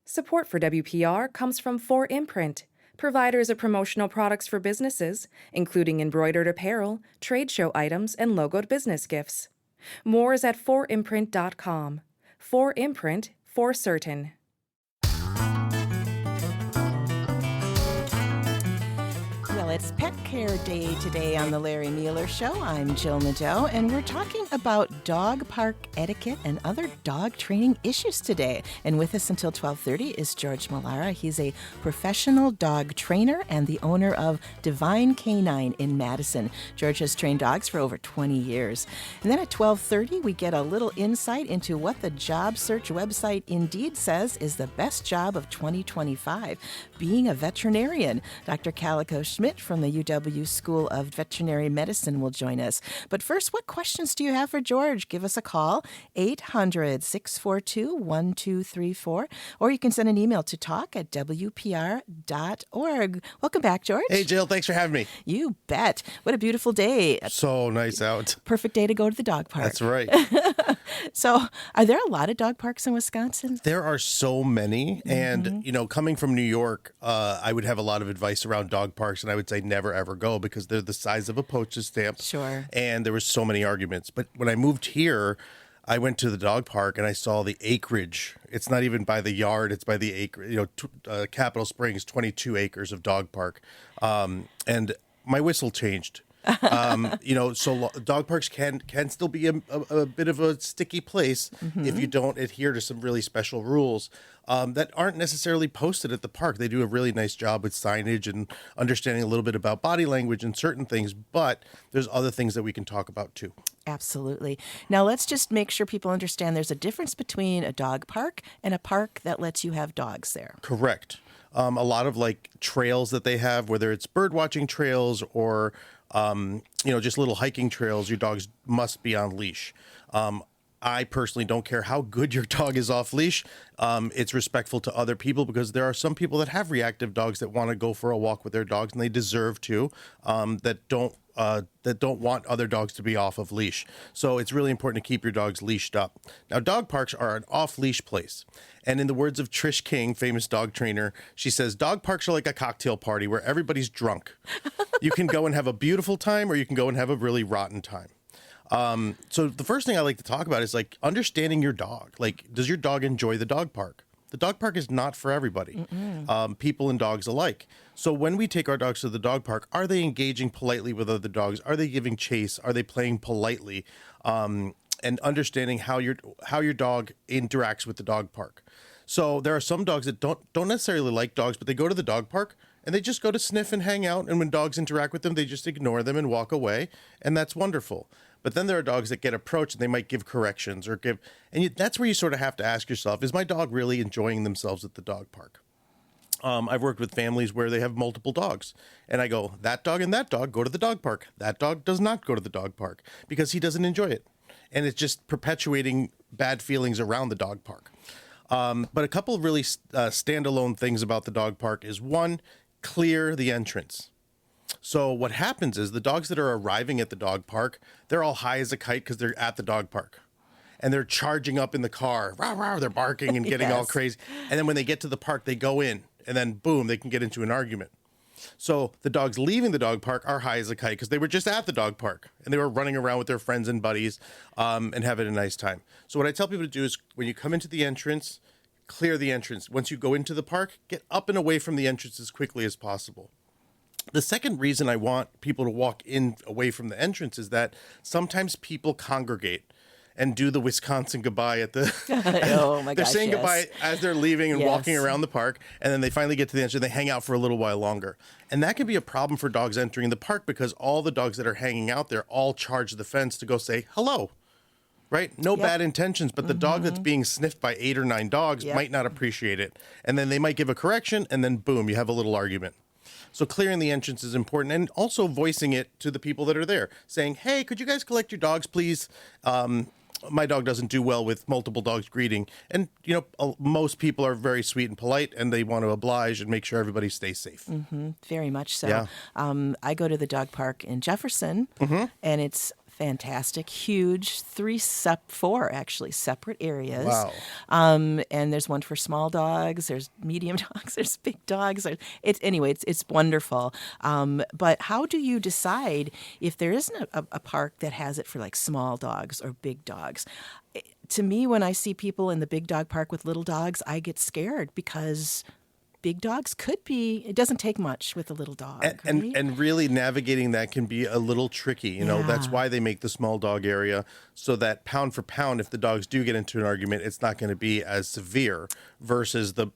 Support for WPR comes from 4imprint, providers of promotional products for businesses, including embroidered apparel, trade show items, and logoed business gifts. More is at 4imprint.com. 4imprint, for certain. Well, it's Pet Care Day today on the Larry Mueller Show. I'm Jill Nadeau, and we're talking about dog park etiquette and other dog training issues today. And with us until 12:30 is Jorge Melara. He's a professional dog trainer and the owner of Divine Canine in Madison. Jorge has trained dogs for over 20 years. And then at 12:30, we get a little insight into what the job search website Indeed says is the best job of 2025, being a veterinarian. Dr. Calico Schmidt from the UW School of Veterinary Medicine will join us. But first, what questions do you have for George? Give us a call, 800-642-1234, or you can send an email to talk@wpr.org. Welcome back, George. Hey, Jill. Thanks for having me. You bet. What a beautiful day. So nice out. Perfect day to go to the dog park. That's right. So, are there a lot of dog parks in Wisconsin? There are so many. And, coming from New York, I would have a lot of advice around dog parks, and I would say never, ever go because they're the size of a postage stamp. Sure. And there were so many arguments. But when I moved here, I went to the dog park and I saw the acreage. It's not even by the yard, it's by the acre. Capitol Springs, 22 acres of dog park. And my whistle changed. So dog parks can still be a bit of a sticky place if you don't adhere to some really special rules that aren't necessarily posted at the park. They do a really nice job with signage and understanding a little bit about body language and certain things, but there's other things that we can talk about too. Absolutely. Now, let's just make sure people understand there's a difference between a dog park and a park that lets you have dogs there. Correct. A lot of trails that they have, whether it's bird watching trails or just little hiking trails, your dogs must be on leash. I personally don't care how good your dog is off leash. It's respectful to other people because there are some people that have reactive dogs that want to go for a walk with their dogs, and they deserve to, that don't want other dogs to be off of leash. So it's really important to keep your dogs leashed up. Now, dog parks are an off-leash place. And in the words of Trish King, famous dog trainer, she says, dog parks are like a cocktail party where everybody's drunk. You can go and have a beautiful time, or you can go and have a really rotten time. So the first thing I like to talk about is understanding your dog. Does your dog enjoy the dog park? The dog park is not for everybody, people and dogs alike. So when we take our dogs to the dog park, are they engaging politely with other dogs? Are they giving chase? Are they playing politely? And understanding how your dog interacts with the dog park. So there are some dogs that don't necessarily like dogs, but they go to the dog park and they just go to sniff and hang out. And when dogs interact with them, they just ignore them and walk away. And that's wonderful. But then there are dogs that get approached and they might give corrections that's where you sort of have to ask yourself, is my dog really enjoying themselves at the dog park? I've worked with families where they have multiple dogs, and I go, that dog and that dog go to the dog park. That dog does not go to the dog park because he doesn't enjoy it. And it's just perpetuating bad feelings around the dog park. But a couple of really standalone things about the dog park is, one, clear the entrance. So what happens is the dogs that are arriving at the dog park, they're all high as a kite because they're at the dog park. And they're charging up in the car. Rah, rah, they're barking and getting all crazy. And then when they get to the park, they go in. And then, boom, they can get into an argument. So the dogs leaving the dog park are high as a kite because they were just at the dog park. And they were running around with their friends and buddies and having a nice time. So what I tell people to do is when you come into the entrance, clear the entrance. Once you go into the park, get up and away from the entrance as quickly as possible. The second reason I want people to walk in away from the entrance is that sometimes people congregate and do the Wisconsin goodbye at the... Oh, my gosh, They're saying goodbye as they're leaving and walking around the park, and then they finally get to the entrance and they hang out for a little while longer. And that can be a problem for dogs entering the park because all the dogs that are hanging out there all charge the fence to go say hello. Right? No bad intentions, but the dog that's being sniffed by 8 or 9 dogs might not appreciate it. And then they might give a correction, and then boom, you have a little argument. So clearing the entrance is important, and also voicing it to the people that are there, saying, hey, could you guys collect your dogs, please? My dog doesn't do well with multiple dogs greeting. And, most people are very sweet and polite, and they want to oblige and make sure everybody stays safe. Very much so. Yeah. I go to the dog park in Jefferson, and it's Fantastic, huge, four actually separate areas. Wow. And there's one for small dogs, there's medium dogs, there's big dogs. It's wonderful. But how do you decide if there isn't a park that has it for like small dogs or big dogs? To me, when I see people in the big dog park with little dogs, I get scared because big dogs it doesn't take much with a little dog. And really navigating that can be a little tricky. You know, that's Yeah. why they make the small dog area so that pound for pound, if the dogs do get into an argument, it's not going to be as severe versus the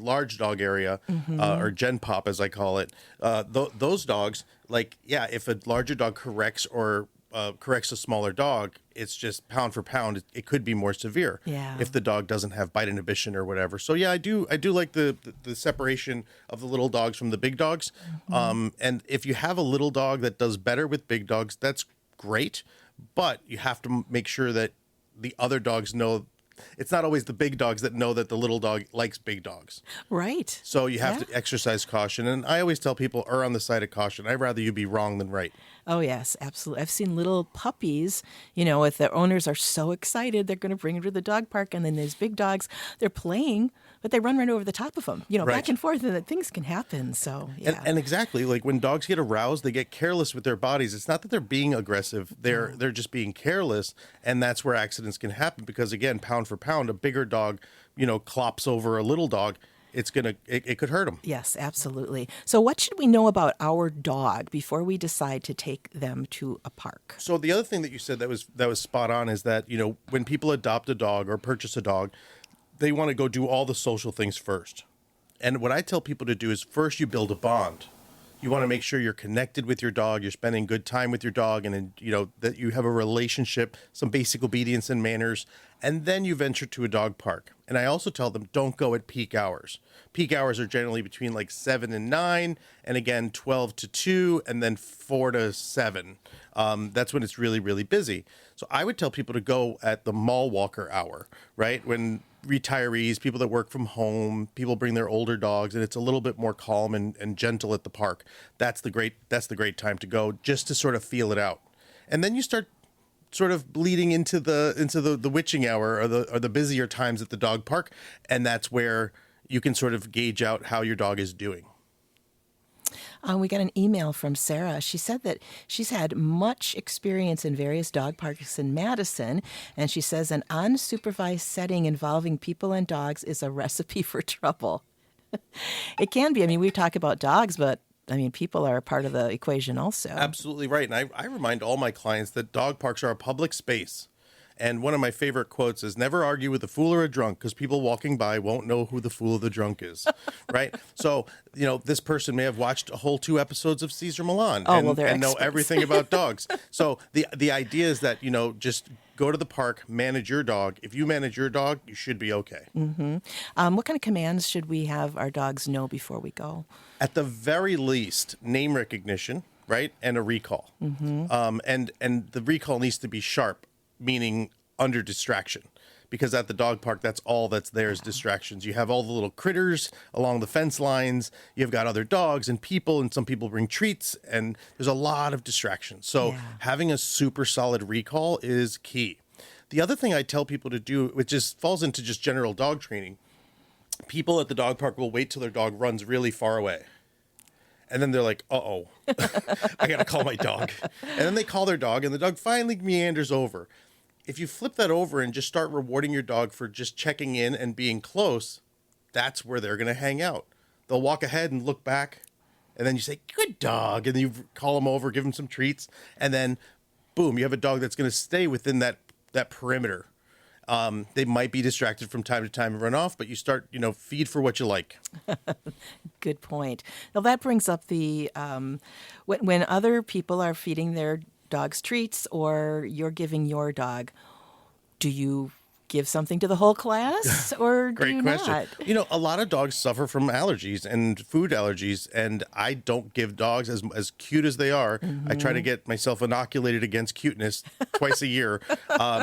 large dog area or Gen Pop, as I call it. Those dogs, if a larger dog corrects a smaller dog, it's just pound for pound. It could be more severe if the dog doesn't have bite inhibition or whatever. So I do like the separation of the little dogs from the big dogs. And if you have a little dog that does better with big dogs, that's great. But you have to make sure that the other dogs know. It's not always the big dogs that know that the little dog likes big dogs. Right. So you have to exercise caution. And I always tell people, err on the side of caution. I'd rather you be wrong than right. Oh, yes, absolutely. I've seen little puppies, if their owners are so excited, they're going to bring them to the dog park. And then these big dogs, they're playing, but they run right over the top of them, Right. back and forth, and that things can happen. So, yeah. And exactly, like when dogs get aroused, they get careless with their bodies. It's not that they're being aggressive. They're just being careless. And that's where accidents can happen because, again, pound for pound, a bigger dog, clops over a little dog. It could hurt them. Yes, absolutely. So what should we know about our dog before we decide to take them to a park? So the other thing that you said that was spot on is that, when people adopt a dog or purchase a dog, they want to go do all the social things first. And what I tell people to do is first you build a bond. You want to make sure you're connected with your dog, you're spending good time with your dog, and that you have a relationship, some basic obedience and manners, and then you venture to a dog park. And I also tell them don't go at peak hours. Peak hours are generally between 7 and 9, and again 12 to 2, and then 4 to 7. That's when it's really, really busy. So I would tell people to go at the mall walker hour, right? When retirees, people that work from home, people bring their older dogs, and it's a little bit more calm and gentle at the park. That's the great time to go, just to sort of feel it out. And then you start sort of bleeding into the witching hour or the busier times at the dog park, and that's where you can sort of gauge out how your dog is doing. We got an email from Sarah. She said that she's had much experience in various dog parks in Madison, and she says an unsupervised setting involving people and dogs is a recipe for trouble. It can be. I mean, we talk about dogs, but people are a part of the equation also. Absolutely right. And I remind all my clients that dog parks are a public space. And one of my favorite quotes is never argue with a fool or a drunk because people walking by won't know who the fool or the drunk is. Right. So, this person may have watched a whole 2 episodes of Caesar Milan and know everything about dogs. So the idea is that, just go to the park, manage your dog. If you manage your dog, you should be okay. Mm-hmm. What kind of commands should we have our dogs know before we go? At the very least, name recognition, right? And a recall. Mm-hmm. And the recall needs to be sharp, meaning under distraction, because at the dog park, that's all that's there is distractions. You have all the little critters along the fence lines. You've got other dogs and people, and some people bring treats, and there's a lot of distractions. So having a super solid recall is key. The other thing I tell people to do, which just falls into just general dog training, people at the dog park will wait till their dog runs really far away. And then they're like, uh-oh, I got to call my dog. And then they call their dog, and the dog finally meanders over. If you flip that over and just start rewarding your dog for just checking in and being close, that's where they're going to hang out. They'll walk ahead and look back, and then you say, good dog. And then you call them over, give them some treats. And then, boom, you have a dog that's going to stay within that perimeter. They might be distracted from time to time and run off, but you start, feed for what you like. Good point. Now that brings up the when other people are feeding their dogs treats or you're giving your dog, do you give something to the whole class or do you question. not? A lot of dogs suffer from allergies and food allergies, and I don't give dogs as cute as they are. I try to get myself inoculated against cuteness twice a year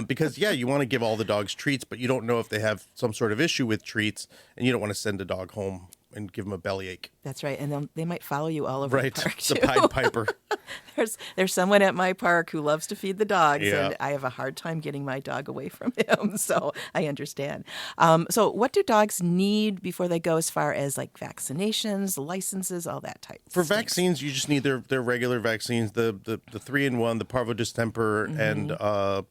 because, you want to give all the dogs treats, but you don't know if they have some sort of issue with treats, and you don't want to send a dog home and give them a bellyache. That's right. And they might follow you all over the Right, park, the too. Pied Piper. There's someone at my park who loves to feed the dogs, Yeah. and I have a hard time getting my dog away from him, so I understand. So what do dogs need before they go as far as like vaccinations, licenses, all that type? For of things? vaccines, you just need their regular vaccines, the 3-in-1, the parvo distemper and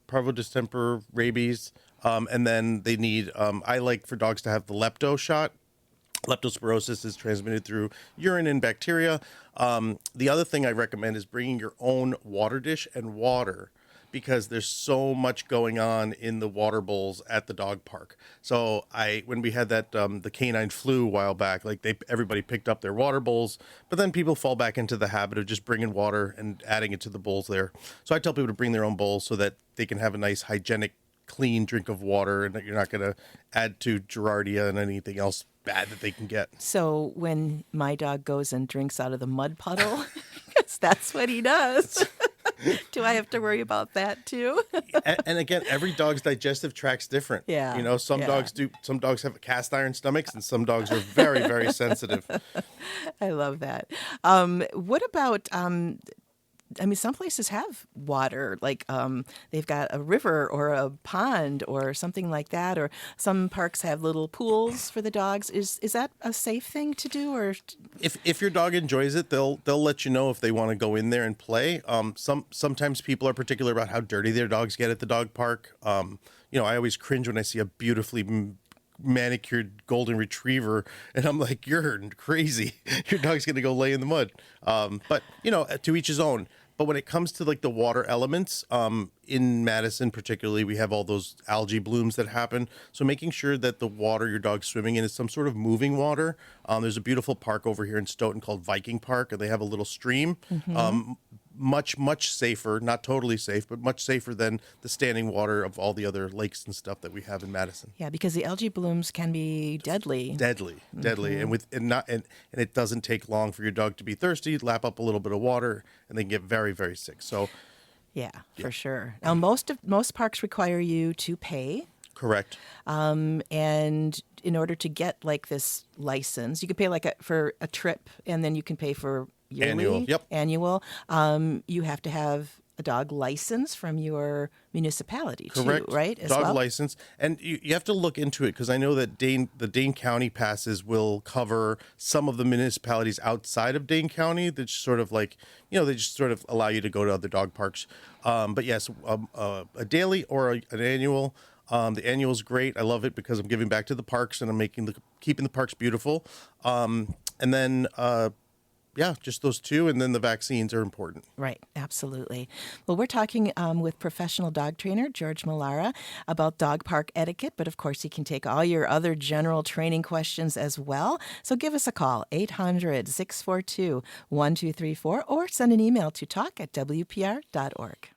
parvo distemper, rabies, and then they need. I like for dogs to have the lepto shot. Leptospirosis is transmitted through urine and bacteria. The other thing I recommend is bringing your own water dish and water, because there's so much going on in the water bowls at the dog park. So when we had that the canine flu a while back, like everybody picked up their water bowls, but then people fall back into the habit of just bringing water and adding it to the bowls there. So I tell people to bring their own bowls so that they can have a nice hygienic, clean drink of water, and that you're not going to add to Giardia and anything else bad that they can get. So when my dog goes and drinks out of the mud puddle, because that's what he does, do I have to worry about that too? And again, every dog's digestive tract's different. Yeah, You know, some yeah. dogs do. Some dogs have cast iron stomachs, and some dogs are very, very sensitive. I love that. What about? Some places have water, like they've got a river or a pond or something like that, or some parks have little pools for the dogs. Is that a safe thing to do, or? If your dog enjoys it, they'll let you know if they want to go in there and play. Sometimes people are particular about how dirty their dogs get at the dog park. I always cringe when I see a beautifully manicured golden retriever, and I'm like, you're crazy. Your dog's gonna go lay in the mud. But to each his own. But when it comes to like the water elements, in Madison particularly, we have all those algae blooms that happen. So making sure that the water your dog's swimming in is some sort of moving water. There's a beautiful park over here in Stoughton called Viking Park, and they have a little stream. Much safer, not totally safe, but much safer than the standing water of all the other lakes and stuff that we have in Madison. Yeah, because the algae blooms can be deadly. Deadly, and it doesn't take long for your dog to be thirsty, lap up a little bit of water, and they can get very, very sick. So, Yeah, for sure. Now, most parks require you to pay. correct. And in order to get like this license, you could pay for a trip, and then you can pay for yearly, Annual, yep. annual. You have to have a dog license from your municipality Correct. too, right? As Dog well? license. And you have to look into it, because I know that the Dane County passes will cover some of the municipalities outside of Dane County. That's sort of like, they just sort of allow you to go to other dog parks. But yes, a daily or an annual. The annual is great. I love it because I'm giving back to the parks, and I'm keeping the parks beautiful. And then, just those two, and then the vaccines are important. Right, absolutely. Well, we're talking with professional dog trainer Jorge Melara about dog park etiquette, but of course he can take all your other general training questions as well. So give us a call, 800-642-1234, or send an email to talk@wpr.org.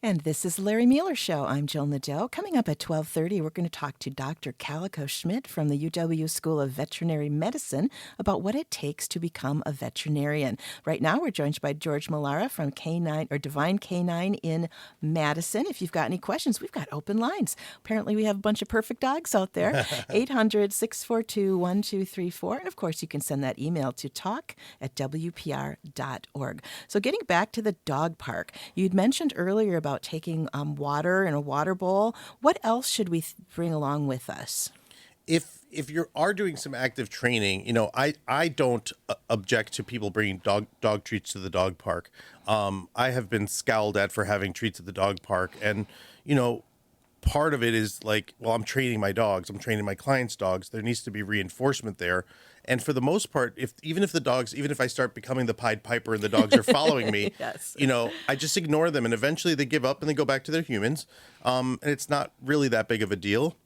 And this is the Larry Mueller Show. I'm Jill Nadeau. Coming up at 12:30, we're going to talk to Dr. Calico Schmidt from the UW School of Veterinary Medicine about what it takes to become a veterinarian. Right now, we're joined by Jorge Melara from Divine Canine in Madison. If you've got any questions, we've got open lines. Apparently, we have a bunch of perfect dogs out there. 800-642-1234. And of course, you can send that email to talk@wpr.org. So getting back to the dog park, you'd mentioned earlier about taking water in a water bowl. What else should we bring along with us? If you are doing some active training, I don't object to people bringing dog treats to the dog park. I have been scowled at for having treats at the dog park, and part of it is like, well, I'm training my dogs, I'm training my clients' dogs. There needs to be reinforcement there. And for the most part, even if I start becoming the Pied Piper and the dogs are following me, Yes. I just ignore them, and eventually they give up and they go back to their humans. And it's not really that big of a deal.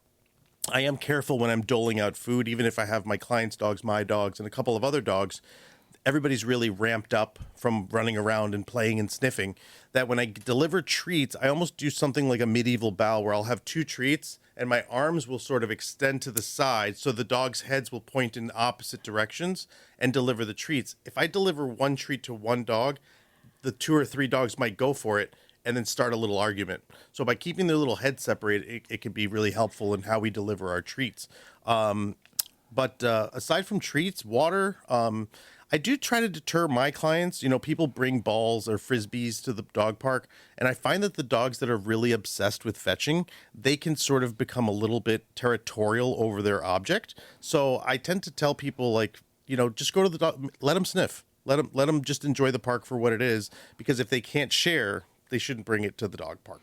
I am careful when I'm doling out food, even if I have my clients' dogs, my dogs, and a couple of other dogs. Everybody's really ramped up from running around and playing and sniffing, that when I deliver treats, I almost do something like a medieval bow, where I'll have two treats and my arms will sort of extend to the side, so the dogs' heads will point in opposite directions and deliver the treats. If I deliver one treat to one dog, the two or three dogs might go for it. and then start a little argument. So by keeping their little heads separated, it can be really helpful in how we deliver our treats. But aside from treats, water, I do try to deter my clients. You know, people bring balls or frisbees to the dog park, and I find that the dogs that are really obsessed with fetching, they can sort of become a little bit territorial over their object. So I tend to tell people, like, you know, just go to the dog, let them sniff, let them just enjoy the park for what it is. Because if they can't share, they shouldn't bring it to the dog park,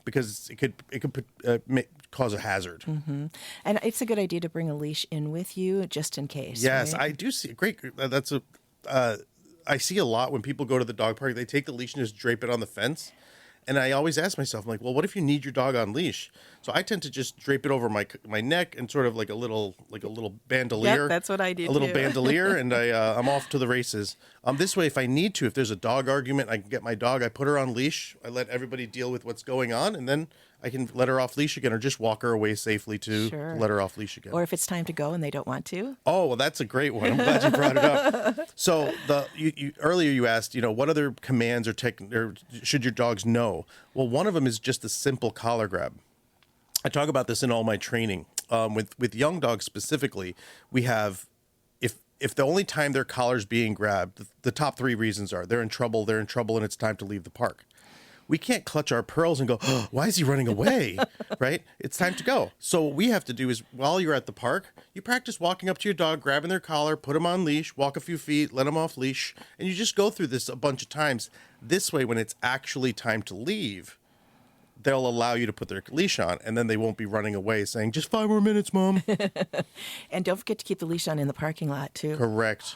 because it could cause a hazard. Mm-hmm. And it's a good idea to bring a leash in with you just in case. Yes, right? I do see. Great. I see a lot when people go to the dog park. They take the leash and just drape it on the fence. And I always ask myself, I'm like, well, what if you need your dog on leash? So I tend to just drape it over my neck and sort of like a little bandolier. Yep, that's what I do a little too. bandolier, and I'm off to the races. This way, if I need to, if there's a dog argument, I can get my dog. I put her on leash. I let everybody deal with what's going on, and then I can let her off leash again, or just walk her away safely to Sure. let her off leash again. Or if it's time to go and they don't want to. Oh, well, that's a great one. I'm glad you brought it up. So earlier you asked, you know, what other commands or should your dogs know? Well, one of them is just a simple collar grab. I talk about this in all my training. With young dogs specifically, we have, if the only time their collar's being grabbed, the top three reasons are they're in trouble, and it's time to leave the park. We can't clutch our pearls and go, oh, why is he running away? Right? It's time to go. So what we have to do is, while you're at the park, you practice walking up to your dog, grabbing their collar, put them on leash, walk a few feet, let them off leash, and you just go through this a bunch of times. This way, when it's actually time to leave, they'll allow you to put their leash on, and then they won't be running away saying, just 5 more minutes, Mom. And don't forget to keep the leash on in the parking lot, too. Correct.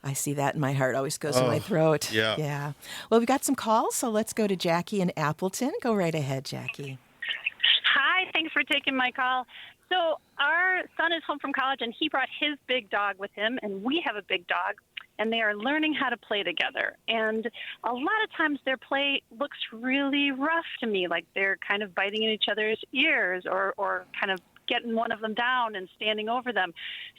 I see that in my heart. Always goes in my throat. Yeah. Yeah. Well, we've got some calls, so let's go to Jackie in Appleton. Go right ahead, Jackie. Hi, thanks for taking my call. So our son is home from college, and he brought his big dog with him, and we have a big dog, and they are learning how to play together. And a lot of times their play looks really rough to me, like they're kind of biting in each other's ears or kind of getting one of them down and standing over them.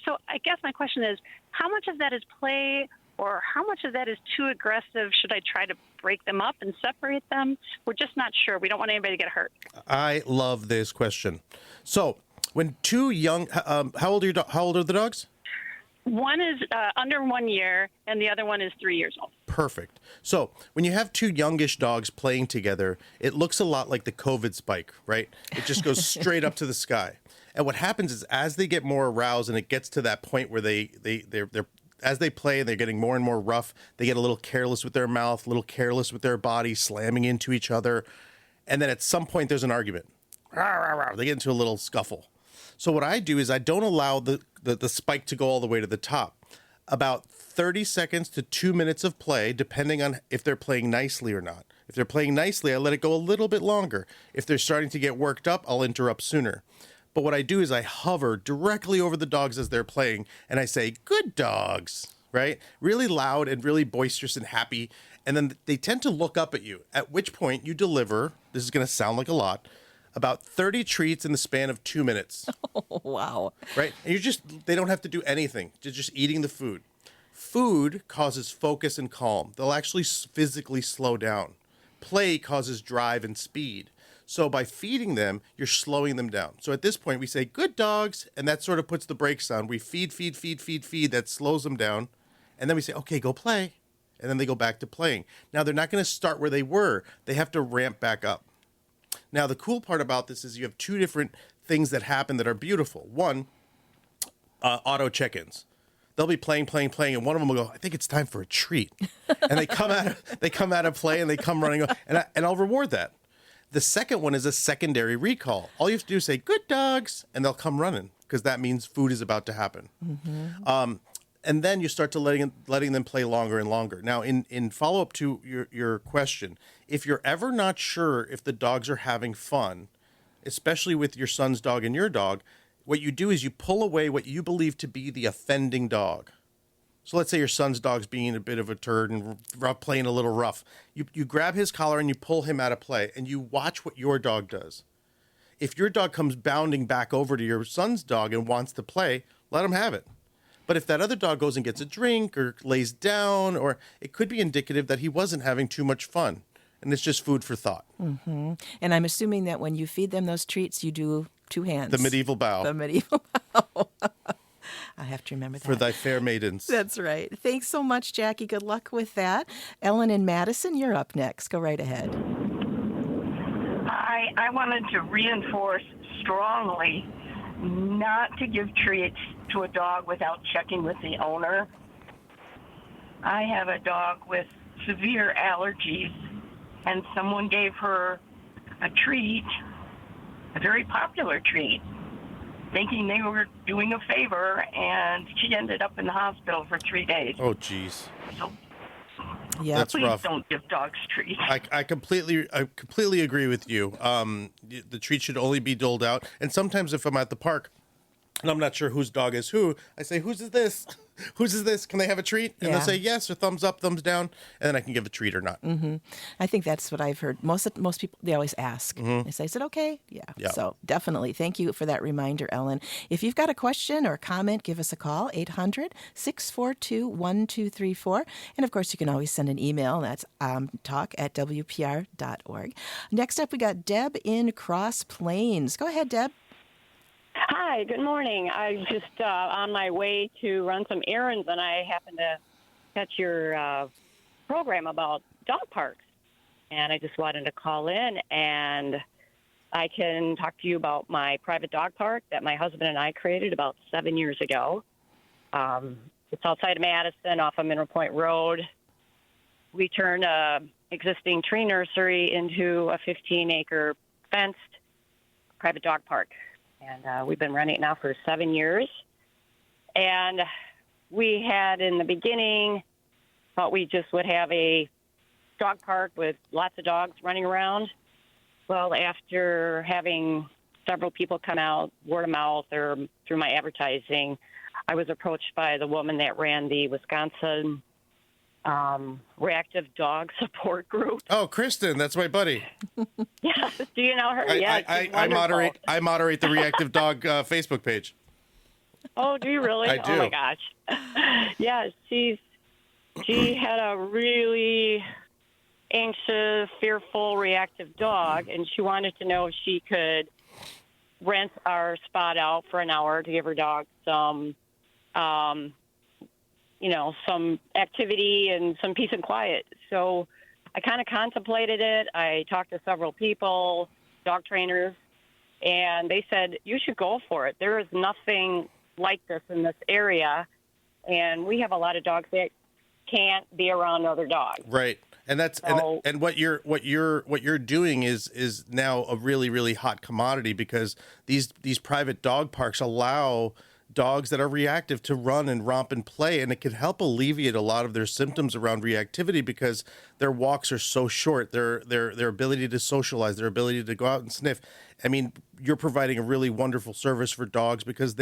So I guess my question is, how much of that is play, or how much of that is too aggressive? Should I try to break them up and separate them? We're just not sure. We don't want anybody to get hurt. I love this question. So when two young, how old are the dogs? One is under 1 year, and the other one is 3 years old. Perfect. So when you have two youngish dogs playing together, it looks a lot like the COVID spike, right? It just goes straight up to the sky. And what happens is, as they get more aroused and it gets to that point where they're as they play and they're getting more and more rough, they get a little careless with their mouth, a little careless with their body, slamming into each other. And then at some point there's an argument. They get into a little scuffle. So what I do is I don't allow the spike to go all the way to the top. About 30 seconds to 2 minutes of play, depending on if they're playing nicely or not. If they're playing nicely, I let it go a little bit longer. If they're starting to get worked up, I'll interrupt sooner. But what I do is I hover directly over the dogs as they're playing, and I say, good dogs, right? Really loud and really boisterous and happy. And then they tend to look up at you, at which point you deliver, this is going to sound like a lot, about 30 treats in the span of 2 minutes. Oh, wow. Right? And they don't have to do anything. They're just eating the food. Food causes focus and calm. They'll actually physically slow down. Play causes drive and speed. So by feeding them, you're slowing them down. So at this point, we say, good dogs, and that sort of puts the brakes on. We feed. That slows them down. And then we say, okay, go play. And then they go back to playing. Now, they're not going to start where they were. They have to ramp back up. Now, the cool part about this is you have two different things that happen that are beautiful. One, auto check-ins. They'll be playing, and one of them will go, I think it's time for a treat. And they come out of play, and they come running, and I'll reward that. The second one is a secondary recall. All you have to do is say, good dogs, and they'll come running, because that means food is about to happen. Mm-hmm. And then you start to letting them play longer and longer. Now, in follow-up to your question, if you're ever not sure if the dogs are having fun, especially with your son's dog and your dog, what you do is you pull away what you believe to be the offending dog. So let's say your son's dog's being a bit of a turd and playing a little rough. You grab his collar and you pull him out of play, and you watch what your dog does. If your dog comes bounding back over to your son's dog and wants to play, let him have it. But if that other dog goes and gets a drink or lays down, or it could be indicative that he wasn't having too much fun. and it's just food for thought. And I'm assuming that when you feed them those treats, you do two hands. The medieval bow. The medieval bow. I have to remember that. For thy fair maidens. That's right. Thanks so much, Jackie. Good luck with that. Ellen and Madison, you're up next. Go right ahead. I wanted to reinforce strongly not to give treats to a dog without checking with the owner. I have a dog with severe allergies, and someone gave her a treat, a very popular treat, thinking they were doing a favor, and she ended up in the hospital for 3 days. Oh, geez. So Yeah. That's please rough. don't give dogs treats. I completely agree with you. The treat should only be doled out. And sometimes if I'm at the park and I'm not sure whose dog is who, I say, whose is this? Whose is this? Can they have a treat? And Yeah. they'll say yes or thumbs up, thumbs down, and then I can give a treat or not. I think that's what I've heard. Most people, they always ask. They say, is it okay? Yeah. Yeah. So definitely. Thank you for that reminder, Ellen. If you've got a question or comment, give us a call, 800-642-1234. And of course, you can always send an email. That's talk@wpr.org. Next up, we got Deb in Cross Plains. Go ahead, Deb. Hi, good morning. I'm just on my way to run some errands, and I happened to catch your program about dog parks. And I just wanted to call in, and I can talk to you about my private dog park that my husband and I created about 7 years ago. It's outside of Madison off of Mineral Point Road. We turned an existing tree nursery into a 15-acre fenced private dog park. And we've been running it now for 7 years. And we had, in the beginning, thought we just would have a dog park with lots of dogs running around. Well, after having several people come out, word of mouth or through my advertising, I was approached by the woman that ran the Wisconsin Reactive Dog Support Group. Oh, Kristen, that's my buddy. Yes, do you know her? Yes, she's I wonderful. moderate the Reactive Dog Facebook page. Oh, do you really? I do. Oh my gosh. Yeah, she had a really anxious, fearful, reactive dog, and she wanted to know if she could rent our spot out for an hour to give her dog some some activity and some peace and quiet. So I kind of contemplated it. I talked to several people, dog trainers, and they said, you should go for it. There is nothing like this in this area, and we have a lot of dogs that can't be around other dogs. Right. And that's So- and what you're doing is now a really, really hot commodity, because these private dog parks allow dogs that are reactive to run and romp and play, and it can help alleviate a lot of their symptoms around reactivity, because their walks are so short, their ability to socialize, their ability to go out and sniff. I mean, you're providing a really wonderful service for dogs, because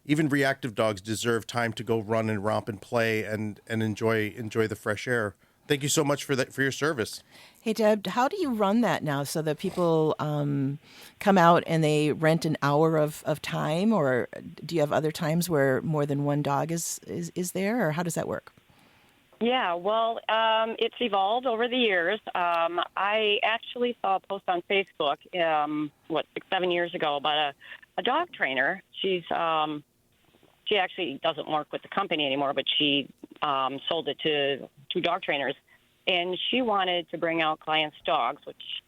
even reactive dogs deserve time to go run and romp and play and enjoy the fresh air. Thank you so much for your service. Hey, Deb, how do you run that now so that people come out and they rent an hour of time, or do you have other times where more than one dog is there, or how does that work? Yeah, well, it's evolved over the years. I actually saw a post on Facebook, 6-7 years ago about a dog trainer. She actually doesn't work with the company anymore, but she sold it to two dog trainers. And she wanted to bring out clients' dogs, which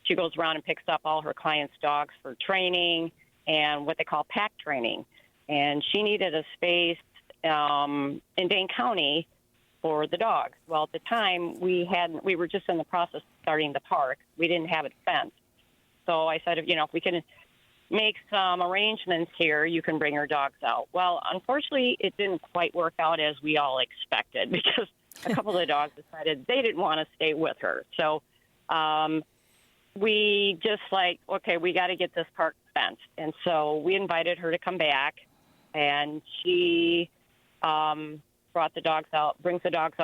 she goes around and picks up all her clients' dogs for training and what they call pack training. And she needed a space in Dane County for the dogs. Well, at the time, we were just in the process of starting the park. We didn't have it fenced. So I said, if we can make some arrangements here, you can bring your dogs out. Well, unfortunately, it didn't quite work out as we all expected, because a couple of the dogs decided they didn't want to stay with her. So we just okay, we got to get this park fenced. And so we invited her to come back, and she brings the dogs out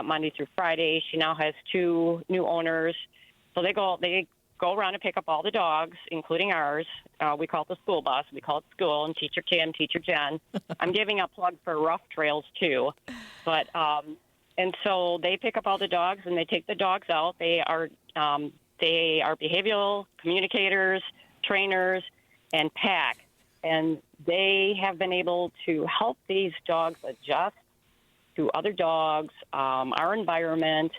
Monday through Friday. She now has 2 new owners. So they go around and pick up all the dogs, including ours. We call it the school bus. We call it school, and Teacher Kim, Teacher Jen. I'm giving a plug for Rough Trails, too. But And so they pick up all the dogs and they take the dogs out. They are behavioral communicators, trainers, and pack. And they have been able to help these dogs adjust to other dogs, our environment,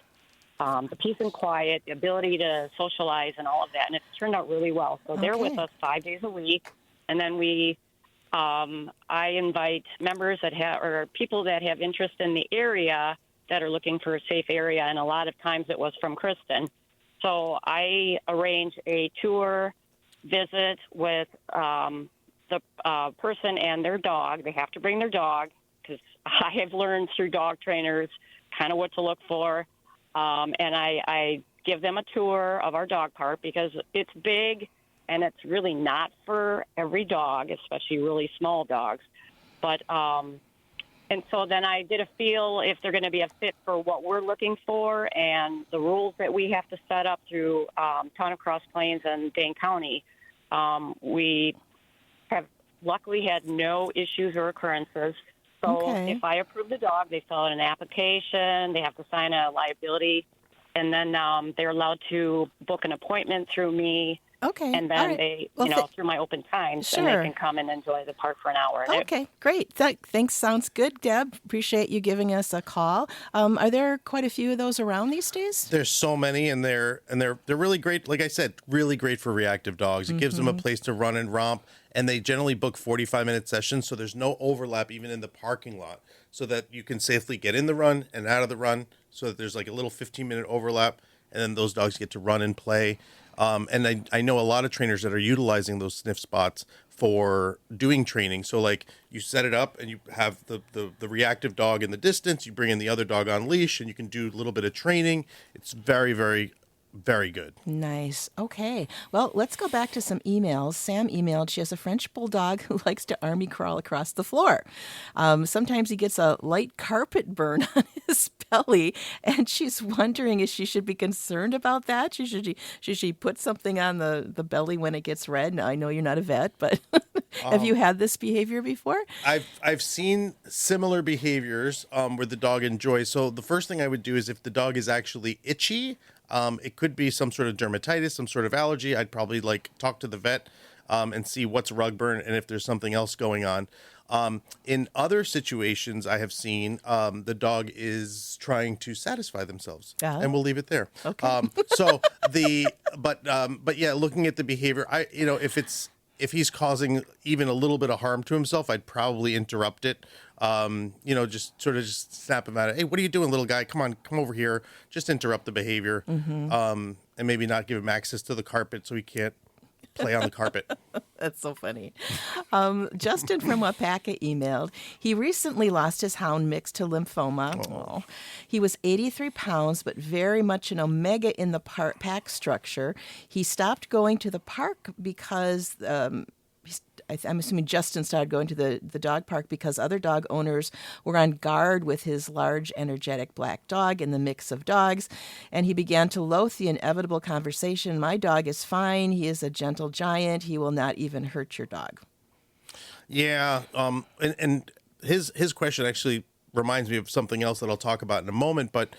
the peace and quiet, the ability to socialize and all of that. And it's turned out really well. So they're with us 5 days a week. And then I invite members that have, or people that have interest in the area that are looking for a safe area. And a lot of times it was from Kristen. So I arrange a tour visit with the person and their dog. They have to bring their dog because I have learned through dog trainers kind of what to look for. And I give them a tour of our dog park because it's big and it's really not for every dog, especially really small dogs. But and so then I did a feel if they're going to be a fit for what we're looking for and the rules that we have to set up through Town of Cross Plains and Dane County. We have luckily had no issues or occurrences. So if I approve the dog, they fill out an application, they have to sign a liability, and then they're allowed to book an appointment through me. Okay. And then they, through my open times, and they can come and enjoy the park for an hour. Okay, great. Thanks. Sounds good, Deb. Appreciate you giving us a call. Are there quite a few of those around these days? There's so many, and they're really great. Like I said, really great for reactive dogs. It gives them a place to run and romp, and they generally book 45-minute sessions, so there's no overlap even in the parking lot, so that you can safely get in the run and out of the run, so that there's like a little 15-minute overlap, and then those dogs get to run and play. And I know a lot of trainers that are utilizing those sniff spots for doing training. So like you set it up and you have the reactive dog in the distance, you bring in the other dog on leash, and you can do a little bit of training. It's very, very, very good. Nice. Okay. Well, let's go back to some emails. Sam emailed, she has a French bulldog who likes to army crawl across the floor. Sometimes he gets a light carpet burn on his belly, and she's wondering if she should be concerned about that. Should she put something on the belly when it gets red? Now, I know you're not a vet, but have you had this behavior before? I've seen similar behaviors where the dog enjoys. So the first thing I would do is if the dog is actually itchy, it could be some sort of dermatitis, some sort of allergy. I'd probably talk to the vet and see what's rug burn and if there's something else going on. In other situations I have seen, the dog is trying to satisfy themselves, and we'll leave it there. Okay. But yeah, looking at the behavior, if he's causing even a little bit of harm to himself, I'd probably interrupt it. Just snap him out of, hey, what are you doing, little guy? Come over here. Just interrupt the behavior, and maybe not give him access to the carpet so he can't play on the carpet. That's so funny. Justin from Wapaka emailed, he recently lost his hound Mix to lymphoma. Oh. He was 83 pounds, but very much an omega in the pack structure. He stopped going to the park because I'm assuming Justin started going to the dog park because other dog owners were on guard with his large, energetic black dog in the mix of dogs, and he began to loathe the inevitable conversation, my dog is fine, he is a gentle giant, he will not even hurt your dog. Yeah, and his question actually reminds me of something else that I'll talk about in a moment, but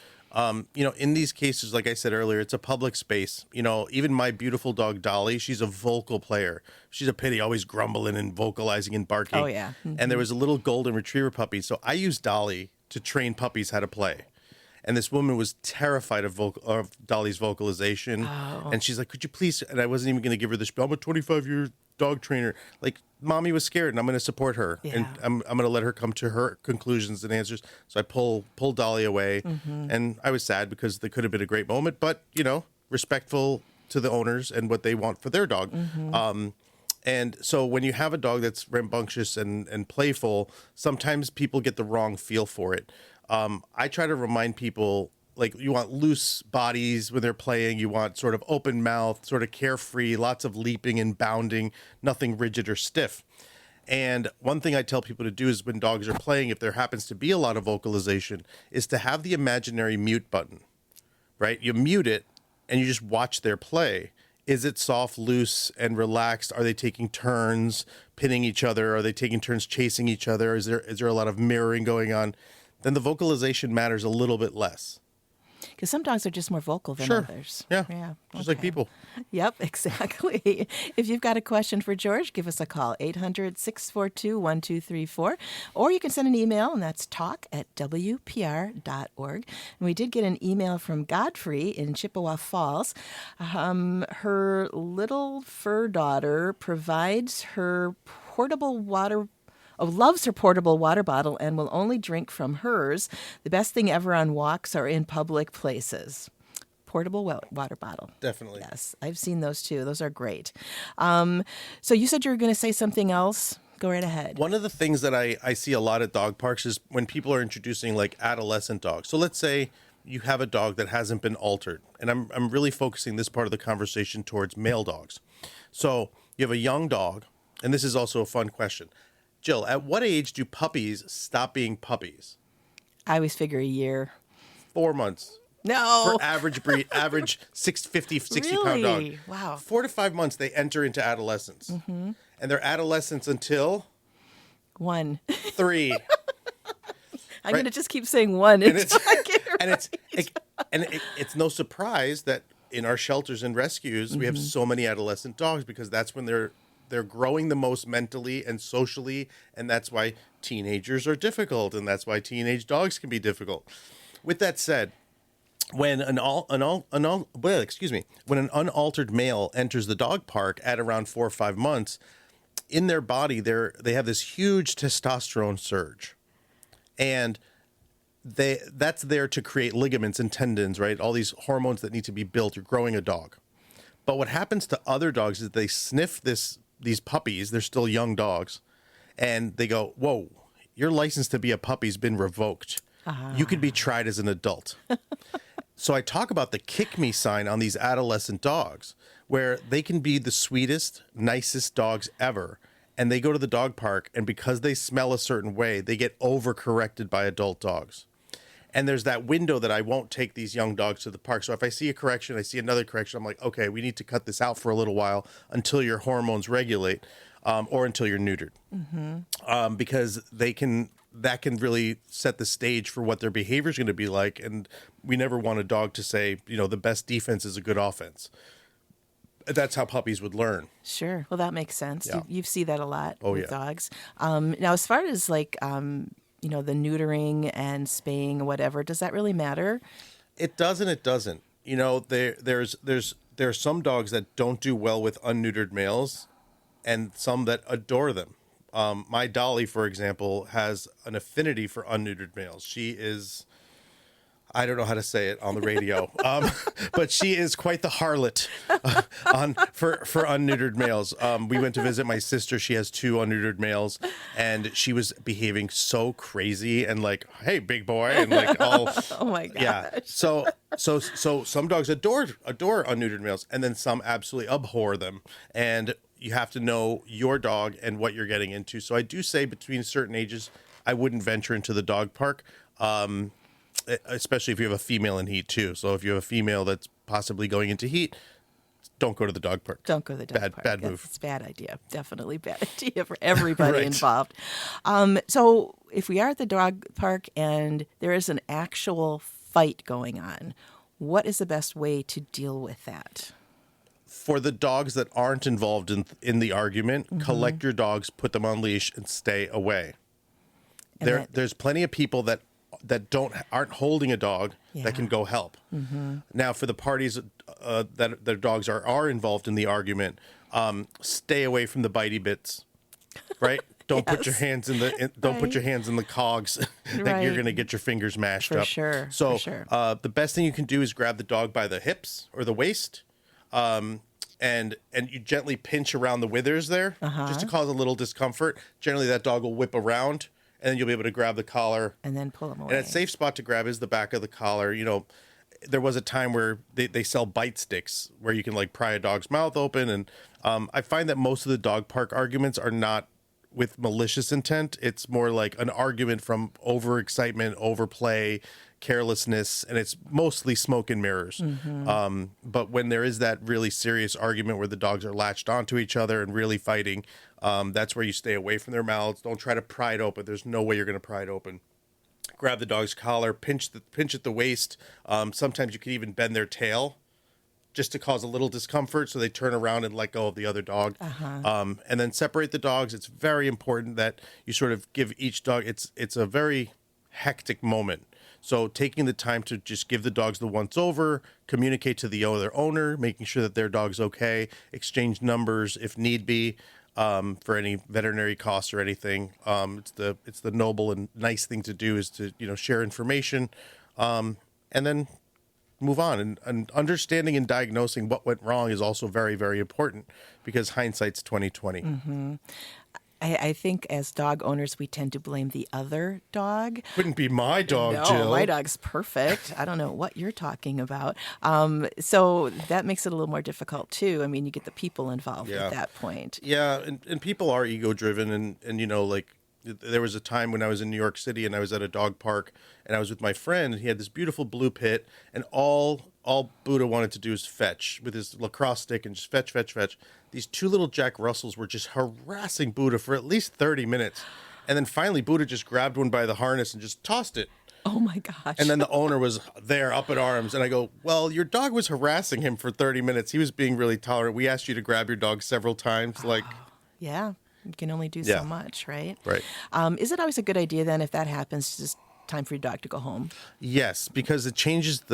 in these cases, like I said earlier, it's a public space. Even my beautiful dog, Dolly, she's a vocal player. She's a pity, always grumbling and vocalizing and barking. Oh, yeah. Mm-hmm. And there was a little golden retriever puppy. So I used Dolly to train puppies how to play. And this woman was terrified of Dolly's vocalization. Oh. And she's like, could you please? And I wasn't even going to give her the spiel. I'm a 25-year dog trainer. Like, mommy was scared, and I'm going to support her. Yeah. And I'm going to let her come to her conclusions and answers. So I pull Dolly away. Mm-hmm. And I was sad because they could have been a great moment, but, respectful to the owners and what they want for their dog. Mm-hmm. And so when you have a dog that's rambunctious and playful, sometimes people get the wrong feel for it. I try to remind people, like, you want loose bodies when they're playing. You want sort of open mouth, sort of carefree, lots of leaping and bounding, nothing rigid or stiff. And one thing I tell people to do is when dogs are playing, if there happens to be a lot of vocalization, is to have the imaginary mute button, right? You mute it and you just watch their play. Is it soft, loose, and relaxed? Are they taking turns pinning each other? Are they taking turns chasing each other? Is there a lot of mirroring going on? then the vocalization matters a little bit less. Because some dogs are just more vocal than others. Yeah. Just like okay. people. Yep, exactly. If you've got a question for George, give us a call, 800-642-1234. Or you can send an email, and that's talk@wpr.org. And we did get an email from Godfrey in Chippewa Falls. Her little fur daughter provides her loves her portable water bottle and will only drink from hers. The best thing ever on walks or in public places. Portable water bottle. Definitely. Yes, I've seen those too. Those are great. So you said you were going to say something else. Go right ahead. One of the things that I see a lot at dog parks is when people are introducing like adolescent dogs. So let's say you have a dog that hasn't been altered. And I'm really focusing this part of the conversation towards male dogs. So you have a young dog, and this is also a fun question. Jill, at what age do puppies stop being puppies? I always figure a year. 4 months. No. For average breed, average 60 Really? pound dog. Wow. 4 to 5 months, they enter into adolescence. And they're adolescents until 1. 3. I'm going to just keep saying 1. And it's, I get it and right. it's no surprise that in our shelters and rescues, we have so many adolescent dogs because that's when they're growing the most mentally and socially, and that's why teenagers are difficult, and that's why teenage dogs can be difficult. With that said, when an unaltered male enters the dog park at around 4 or 5 months, in their body they have this huge testosterone surge, and that's there to create ligaments and tendons, right? All these hormones that need to be built. You're growing a dog. But what happens to other dogs is they sniff these puppies, they're still young dogs, and they go, whoa, your license to be a puppy's been revoked. You could be tried as an adult. So I talk about the kick me sign on these adolescent dogs, where they can be the sweetest, nicest dogs ever, and they go to the dog park, and because they smell a certain way, they get overcorrected by adult dogs. And there's that window that I won't take these young dogs to the park. So if I see a correction, I see another correction, I'm like, okay, we need to cut this out for a little while until your hormones regulate, or until you're neutered. Because that can really set the stage for what their behavior is going to be like. And we never want a dog to say, the best defense is a good offense. That's how puppies would learn. Sure. Well, that makes sense. Yeah. You see that a lot with yeah. dogs. Now, as far as like, the neutering and spaying or whatever, does that really matter? It does and it doesn't. There are some dogs that don't do well with unneutered males, and some that adore them. My Dolly, for example, has an affinity for unneutered males. She is, I don't know how to say it on the radio, but she is quite the harlot for unneutered males. We went to visit my sister. She has 2 unneutered males, and she was behaving so crazy and like, "Hey, big boy," and like all. Oh my gosh. Yeah. So some dogs adore unneutered males, and then some absolutely abhor them. And you have to know your dog and what you're getting into. So I do say between certain ages, I wouldn't venture into the dog park. Especially if you have a female in heat too. So if you have a female that's possibly going into heat, don't go to the dog park. Don't go to the dog park. Bad move. It's a bad idea. Definitely bad idea for everybody Right. involved. So if we are at the dog park and there is an actual fight going on, what is the best way to deal with that? For the dogs that aren't involved in the argument, collect your dogs, put them on leash, and stay away. And There's plenty of people that aren't holding a dog that can go help. Now, for the parties that their dogs are involved in the argument, stay away from the bitey bits, right? Don't put your hands in put your hands in the cogs that you're going to get your fingers mashed For up. sure, So for sure. The best thing you can do is grab the dog by the hips or the waist, and you gently pinch around the withers there, just to cause a little discomfort. Generally, that dog will whip around, and then you'll be able to grab the collar. And then pull them away. And a safe spot to grab is the back of the collar. There was a time where they sell bite sticks where you can like pry a dog's mouth open. And I find that most of the dog park arguments are not with malicious intent. It's more like an argument from overexcitement, overplay, carelessness, and it's mostly smoke and mirrors. But when there is that really serious argument where the dogs are latched onto each other and really fighting, that's where you stay away from their mouths. Don't try to pry it open. There's no way you're going to pry it open. grab the dog's collar, pinch at the waist. Sometimes you can even bend their tail just to cause a little discomfort, so they turn around and let go of the other dog. And then separate the dogs. It's very important that you sort of give each dog, it's a very hectic moment. So taking the time to just give the dogs the once over, communicate to the other owner, making sure that their dog's okay, exchange numbers if need be, for any veterinary costs or anything. It's the noble and nice thing to do is to, share information, and then move on. And understanding and diagnosing what went wrong is also very, very important, because hindsight's 20/20. I think as dog owners, we tend to blame the other dog. Wouldn't be my dog, No, Jill. my dog's perfect. I don't know what you're talking about. So that makes it a little more difficult, too. I mean, you get the people involved at that point. Yeah, and people are ego-driven, and like, there was a time when I was in New York City and I was at a dog park and I was with my friend, and he had this beautiful blue pit, and all Buddha wanted to do is fetch with his lacrosse stick and just fetch. These two little Jack Russells were just harassing Buddha for at least 30 minutes. And then finally Buddha just grabbed one by the harness and just tossed it. Oh my gosh. And then the owner was there up in arms. And I go, well, your dog was harassing him for 30 minutes. He was being really tolerant. We asked you to grab your dog several times. Yeah. You can only do so much, right? Right. Is it always a good idea then, if that happens, just time for your dog to go home? Yes, because it changes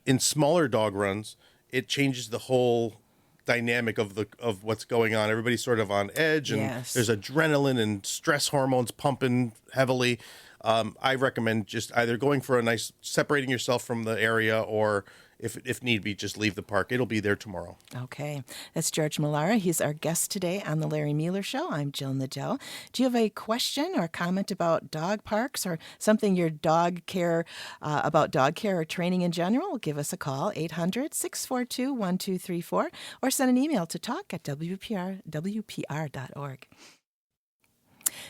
in smaller dog runs, it changes the whole dynamic of what's going on. Everybody's sort of on edge, and there's adrenaline and stress hormones pumping heavily. I recommend just either going for a nice separating yourself from the area, or if need be, just leave the park. It'll be there tomorrow. Okay. That's Jorge Melara. He's our guest today on The Larry Mueller Show. I'm Jill Nadeau. Do you have a question or comment about dog parks, or something your dog care, about dog care or training in general? Give us a call, 800-642-1234, or send an email to talk@wpr.org.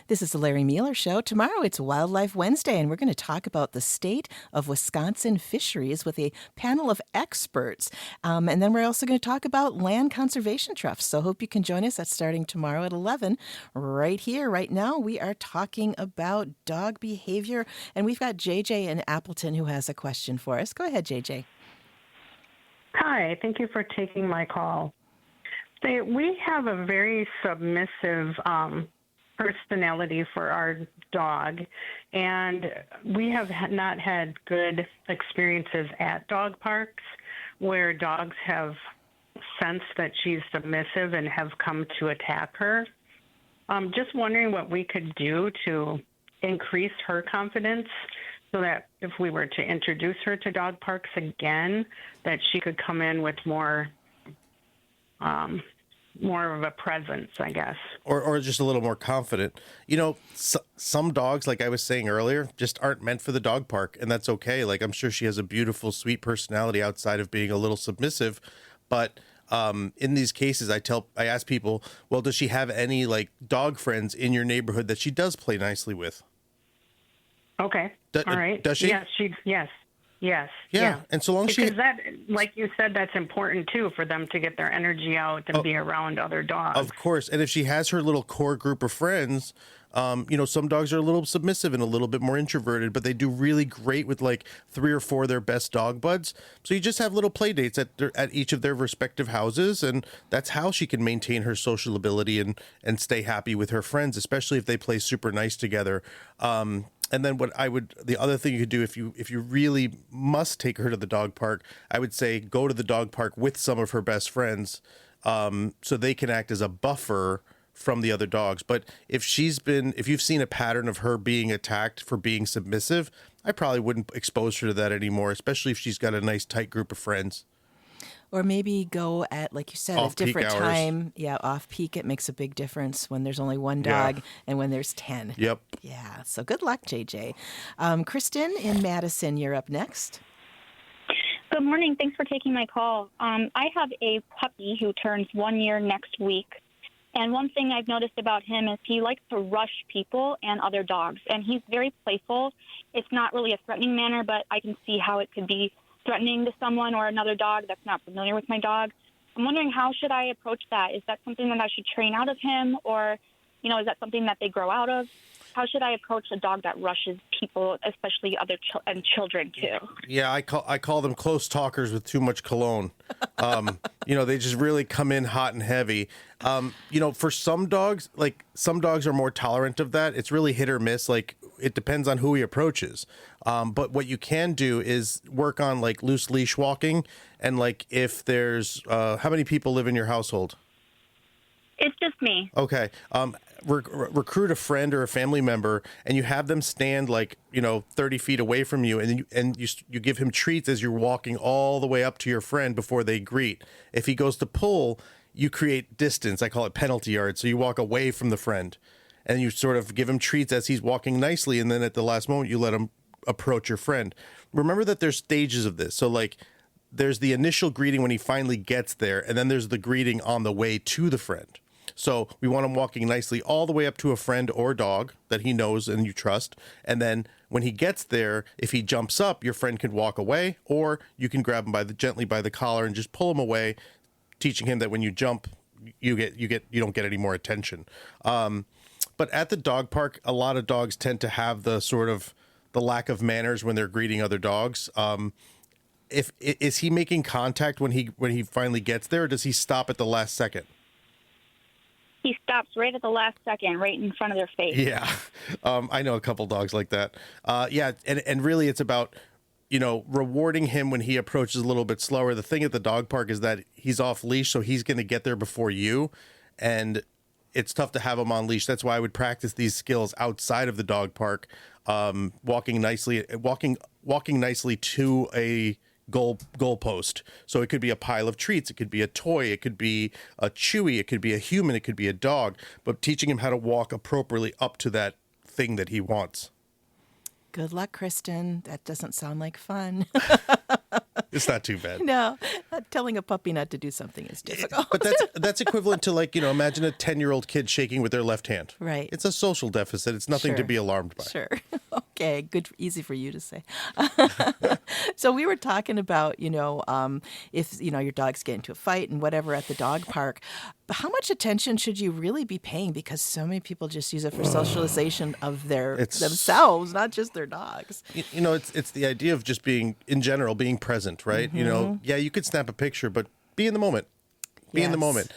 This is the Larry Mueller Show. Tomorrow it's Wildlife Wednesday, and we're going to talk about the state of Wisconsin fisheries with a panel of experts. And then we're also going to talk about land conservation trusts. So hope you can join us. That's starting tomorrow at 11. Right here, right now, we are talking about dog behavior. And we've got JJ in Appleton who has a question for us. Go ahead, JJ. Hi, thank you for taking my call. We have a very submissive personality for our dog, and we have not had good experiences at dog parks where dogs have sensed that she's submissive and have come to attack her. Just wondering what we could do to increase her confidence, so that if we were to introduce her to dog parks again, that she could come in with more of a presence, I guess. Or just a little more confident. Some dogs, like I was saying earlier, just aren't meant for the dog park, and that's okay. Like, I'm sure she has a beautiful, sweet personality outside of being a little submissive, but in these cases, I ask people, well, does she have any dog friends in your neighborhood that she does play nicely with? Okay. All right. Does she? Yes, Yes. Yeah. And so long as because that, like you said, that's important too, for them to get their energy out and be around other dogs. Of course. And if she has her little core group of friends, some dogs are a little submissive and a little bit more introverted, but they do really great with 3 or 4 of their best dog buds. So you just have little play dates at each of their respective houses, and that's how she can maintain her social ability and stay happy with her friends, especially if they play super nice together. And then the other thing you could do if you really must take her to the dog park, I would say go to the dog park with some of her best friends, so they can act as a buffer from the other dogs. But if you've seen a pattern of her being attacked for being submissive, I probably wouldn't expose her to that anymore, especially if she's got a nice tight group of friends. Or maybe go at, like you said, a different hours. time. Yeah, off peak, it makes a big difference when there's only one dog and when there's 10. Yep. Yeah, so good luck, JJ. Kristen in Madison, you're up next. Good morning. Thanks for taking my call. I have a puppy who turns 1 year next week. And one thing I've noticed about him is he likes to rush people and other dogs. And he's very playful. It's not really a threatening manner, but I can see how it could be threatening to someone or another dog that's not familiar with my dog. I'm wondering, how should I approach that? Is that something that I should train out of him, or, is that something that they grow out of? How should I approach a dog that rushes people, especially other and children too? Yeah, I call them close talkers with too much cologne. They just really come in hot and heavy. For some dogs, some dogs are more tolerant of that. It's really hit or miss. Like, it depends on who he approaches. But what you can do is work on loose leash walking. And if there's, how many people live in your household? It's just me. Okay. Recruit a friend or a family member, and you have them stand 30 feet away from you, and you give him treats as you're walking all the way up to your friend before they greet. If he goes to pull, you create distance. I call it penalty yards. So you walk away from the friend, and you sort of give him treats as he's walking nicely, and then at the last moment you let him approach your friend. Remember that there's stages of this. So there's the initial greeting when he finally gets there, and then there's the greeting on the way to the friend. So we want him walking nicely all the way up to a friend or dog that he knows and you trust. And then when he gets there, if he jumps up, your friend can walk away, or you can grab him gently by the collar and just pull him away, teaching him that when you jump, you don't get any more attention. But at the dog park, a lot of dogs tend to have the sort of the lack of manners when they're greeting other dogs. Is he making contact when he finally gets there, or does he stop at the last second? He stops right at the last second, right in front of their face. Yeah. I know a couple dogs like that. And really it's about, rewarding him when he approaches a little bit slower. The thing at the dog park is that he's off leash, so he's going to get there before you. And it's tough to have him on leash. That's why I would practice these skills outside of the dog park, walking nicely to a goalpost. So it could be a pile of treats, it could be a toy, it could be a chewy, it could be a human, it could be a dog, but teaching him how to walk appropriately up to that thing that he wants. Good luck, Kristen. That doesn't sound like fun. It's not too bad. No, telling a puppy not to do something is difficult. But that's equivalent to imagine a 10-year-old kid shaking with their left hand. Right. It's a social deficit. It's nothing to be alarmed by. Sure. Okay. Good. Easy for you to say. So we were talking about, if, your dogs get into a fight and whatever at the dog park, but how much attention should you really be paying? Because so many people just use it for socialization of themselves, not just their dogs. It's the idea of just being present, right? Mm-hmm. You could snap a picture, but be in the moment. Be in the moment.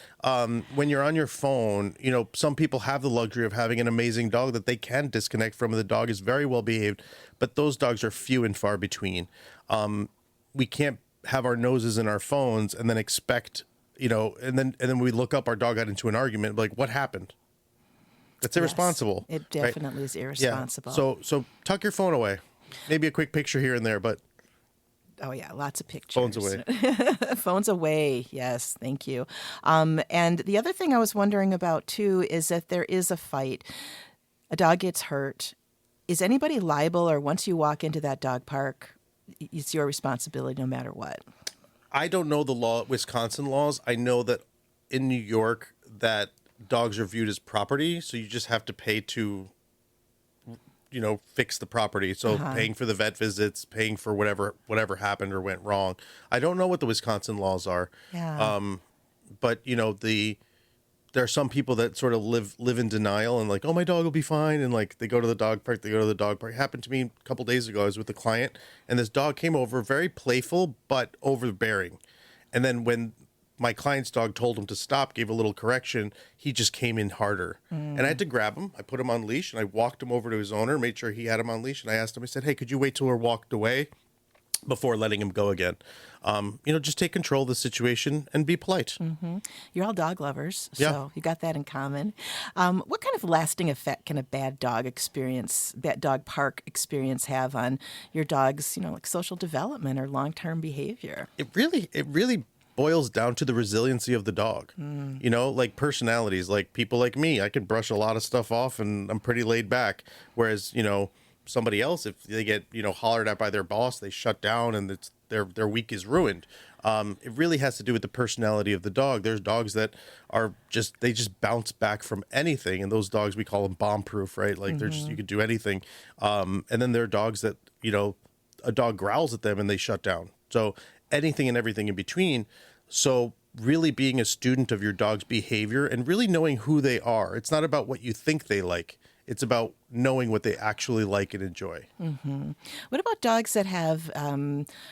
When you're on your phone, some people have the luxury of having an amazing dog that they can disconnect from. The dog is very well behaved, but those dogs are few and far between. We can't have our noses in our phones and then expect, and then we look up, our dog got into an argument. Like, what happened? That's irresponsible. It definitely is irresponsible. Yeah. So tuck your phone away. Maybe a quick picture here and there, but. Oh, yeah, lots of pictures. Phones away. Phones away, yes, thank you. And the other thing I was wondering about, too, is that there is a fight. A dog gets hurt. Is anybody liable, or once you walk into that dog park, it's your responsibility no matter what? I don't know the Wisconsin laws. I know that in New York that dogs are viewed as property, so you just have to pay to fix the property. So paying for the vet visits, paying for whatever happened or went wrong. I don't know what the Wisconsin laws are. Yeah. But there are some people that sort of live in denial and oh, my dog will be fine. And they go to the dog park, It happened to me a couple days ago. I was with a client and this dog came over, very playful, but overbearing. And then when my client's dog told him to stop, gave a little correction, he just came in harder. And I had to grab him. I put him on leash and I walked him over to his owner, made sure he had him on leash. And I asked him, I said, hey, could you wait till we're walked away before letting him go again? Just take control of the situation and be polite. Mm-hmm. You're all dog lovers, so you got that in common. What kind of lasting effect can a bad dog park experience have on your dog's, social development or long-term behavior? It really boils down to the resiliency of the dog. Personalities, people like me, I can brush a lot of stuff off and I'm pretty laid back. Whereas, somebody else, if they get, hollered at by their boss, they shut down and their week is ruined. It really has to do with the personality of the dog. There's dogs that they just bounce back from anything. And those dogs, we call them bomb proof, right? They're just, you could do anything. And then there are dogs that, a dog growls at them and they shut down. So anything and everything in between. So really being a student of your dog's behavior and really knowing who they are. It's not about what you think they like. It's about knowing what they actually like and enjoy. What about dogs that have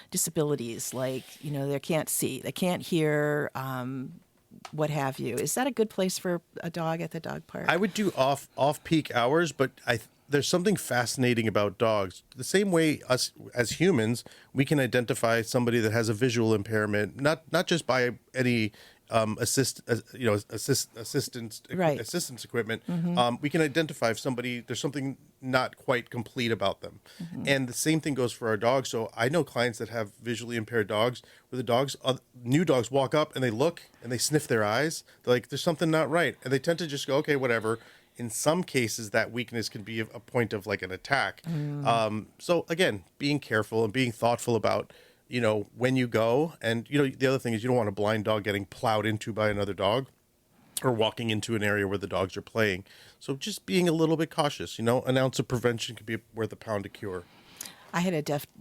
disabilities, like, they can't see, they can't hear, what have you? Is that a good place for a dog at the dog park? I would do off peak hours, but there's something fascinating about dogs. The same way us as humans, we can identify somebody that has a visual impairment, not just by any assistance Right. assistance equipment. We can identify if there's something not quite complete about them. And the same thing goes for our dogs. So I know clients that have visually impaired dogs where the dogs, new dogs walk up and they look and they sniff their eyes. They're like, there's something not right. And they tend to just go, okay, whatever. In some cases, that weakness can be a point of like an attack. So again, being careful and being thoughtful about, when you go. And, the other thing is you don't want a blind dog getting plowed into by another dog or walking into an area where the dogs are playing. So just being a little bit cautious, an ounce of prevention could be worth a pound of cure. I had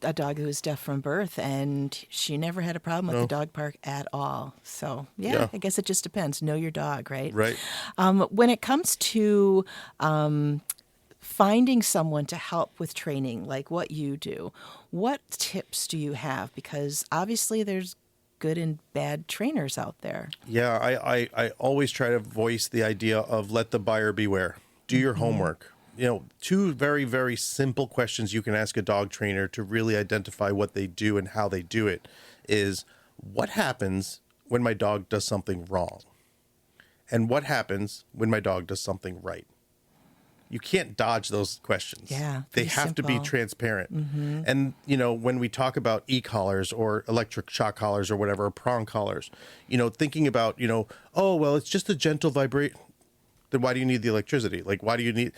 a dog who was deaf from birth, and she never had a problem at the dog park at all. So, yeah, I guess it just depends. Know your dog, right? Right. When it comes to finding someone to help with training, like what you do, what tips do you have? Because obviously there's good and bad trainers out there. Yeah, I always try to voice the idea of let the buyer beware. Do your homework. Two very, very simple questions you can ask a dog trainer to really identify what they do and how they do it is, what happens when my dog does something wrong? And what happens when my dog does something right? You can't dodge those questions. Yeah, they have to be simple. transparent. And, when we talk about e-collars or electric shock collars or whatever, or prong collars, thinking about, oh, well, it's just a gentle vibrate. Then why do you need the electricity? Like, why do you need,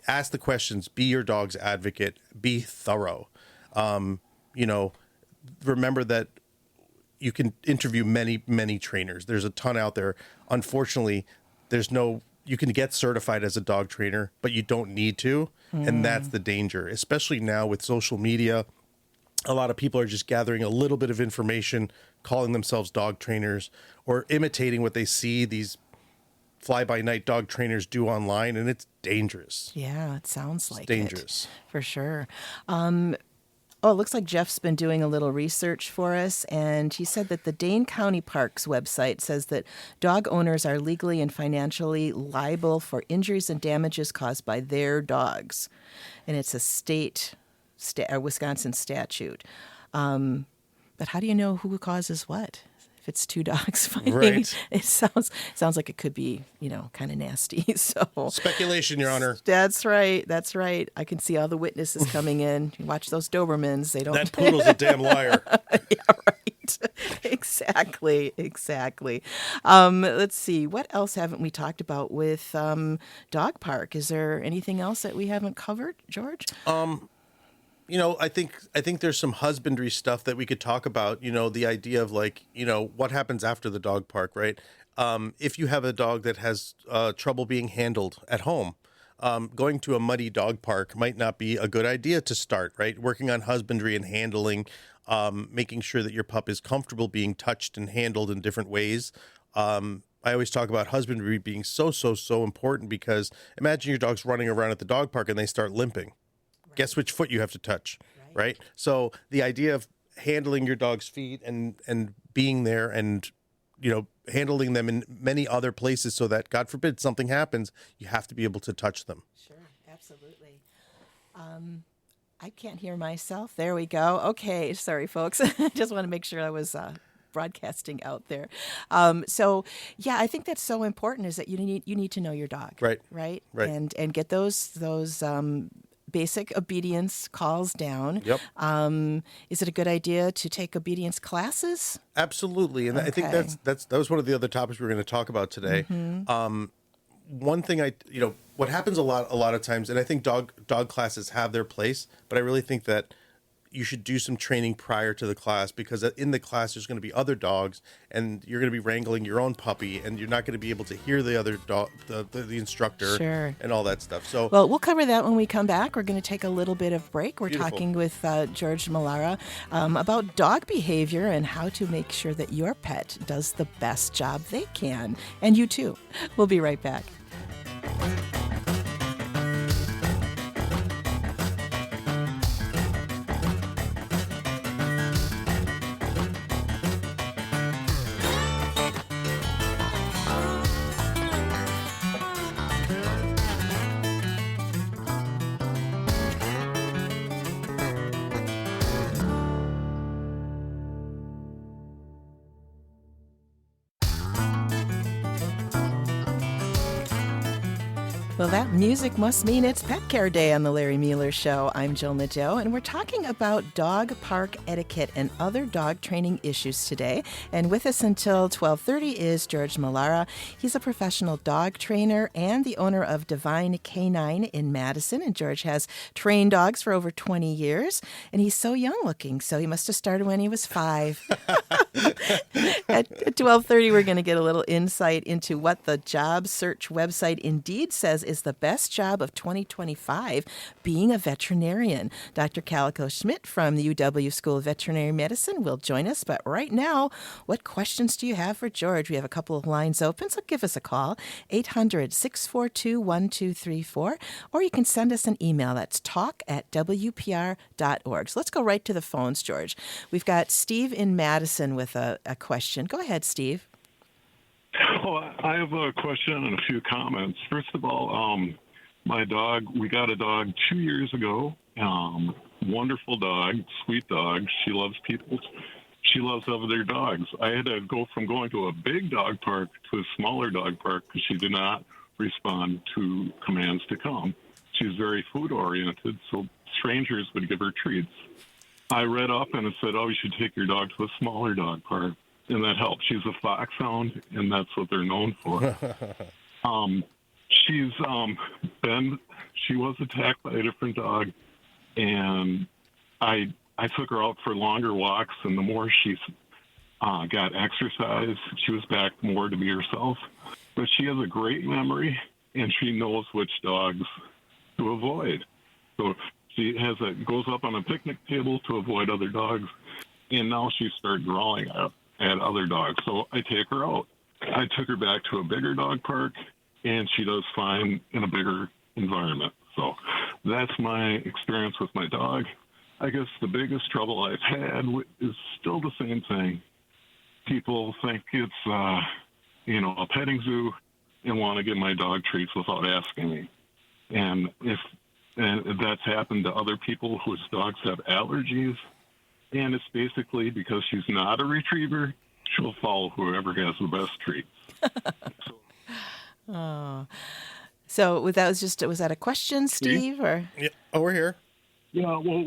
ask the questions, be your dog's advocate, be thorough. Remember that you can interview many, many trainers. There's a ton out there. Unfortunately, you can get certified as a dog trainer, but you don't need to. And that's the danger, especially now with social media. A lot of people are just gathering a little bit of information, calling themselves dog trainers or imitating what they see these fly-by-night dog trainers do online, and it's dangerous. Yeah, it sounds like dangerous. It, for sure. It looks like Jeff's been doing a little research for us, and he said that the Dane County Parks website says that dog owners are legally and financially liable for injuries and damages caused by their dogs. And it's a Wisconsin statute. But how do you know who causes what? If it's two dogs fighting, right. It sounds like it could be, kind of nasty. So speculation, Your Honor. That's right. I can see all the witnesses coming in. You watch those Dobermans. They don't. That poodle's a damn liar. Yeah, right. Exactly. Let's see. What else haven't we talked about with dog park? Is there anything else that we haven't covered, George? I think there's some husbandry stuff that we could talk about, the idea of what happens after the dog park, right? If you have a dog that has trouble being handled at home, going to a muddy dog park might not be a good idea to start, right? Working on husbandry and handling, making sure that your pup is comfortable being touched and handled in different ways. I always talk about husbandry being so important because imagine your dog's running around at the dog park and they start limping. Guess which foot you have to touch, right? So the idea of handling your dog's feet and being there and, handling them in many other places so that, God forbid, something happens, you have to be able to touch them. Sure, absolutely. I can't hear myself. There we go. Okay, sorry, folks. I just want to make sure I was broadcasting out there. I think that's so important is that you need to know your dog. Right. And get those basic obedience calls down. Yep. Is it a good idea to take obedience classes? Absolutely. And I think that was one of the other topics we were going to talk about today. One thing what happens a lot of times, and I think dog classes have their place, but I really think that you should do some training prior to the class because in the class there's going to be other dogs and you're going to be wrangling your own puppy and you're not going to be able to hear the other dog, the instructor, sure, and all that stuff. So, well, we'll cover that when we come back. We're going to take a little bit of break. We're Beautiful. Talking with Jorge Melara about dog behavior and how to make sure that your pet does the best job they can. And you too. We'll be right back. Well, that music must mean it's Pet Care Day on the Larry Mueller Show. I'm Jill Nadeau, and we're talking about dog park etiquette and other dog training issues today. And with us until 12:30 is Jorge Melara. He's a professional dog trainer and the owner of Divine Canine in Madison. And George has trained dogs for over 20 years, and he's so young looking, so he must have started when he was 5. At 12:30, we're going to get a little insight into what the job search website Indeed says is the best job of 2025, being a veterinarian. Dr. Calico Schmidt from the UW School of Veterinary Medicine will join us. But right now, what questions do you have for George? We have a couple of lines open, so give us a call, 800-642-1234, or you can send us an email. That's talk@wpr.org. So let's go right to the phones, George. We've got Steve in Madison with a question. Go ahead, Steve. Well, I have a question and a few comments. First of all, my dog, we got a dog 2 years ago. Wonderful dog, sweet dog. She loves people. She loves other dogs. I had to go from going to a big dog park to a smaller dog park because she did not respond to commands to come. She's very food oriented, so strangers would give her treats. I read up and it said, oh, you should take your dog to a smaller dog park. And that helped. She's a foxhound, and that's what they're known for. She was attacked by a different dog, and I took her out for longer walks, and the more she got exercise, she was back more to be herself. But she has a great memory, and she knows which dogs to avoid. So she goes up on a picnic table to avoid other dogs, and now she started growling at other dogs. So I take her out. I took her back to a bigger dog park, and she does fine in a bigger environment. So that's my experience with my dog. I guess the biggest trouble I've had is still the same thing. People think it's, a petting zoo and want to give my dog treats without asking me. And that's happened to other people whose dogs have allergies. And it's basically because she's not a retriever, she'll follow whoever has the best treats. So was that a question, Steve? Or Yeah. Oh, we're here. Yeah, well,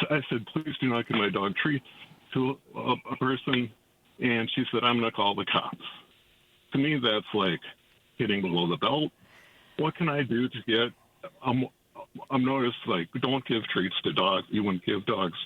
I said, please do not give my dog treats to a person. And she said, I'm going to call the cops. To me, that's like hitting below the belt. What can I do to get, I'm noticed, like, don't give treats to dogs. You wouldn't give dogs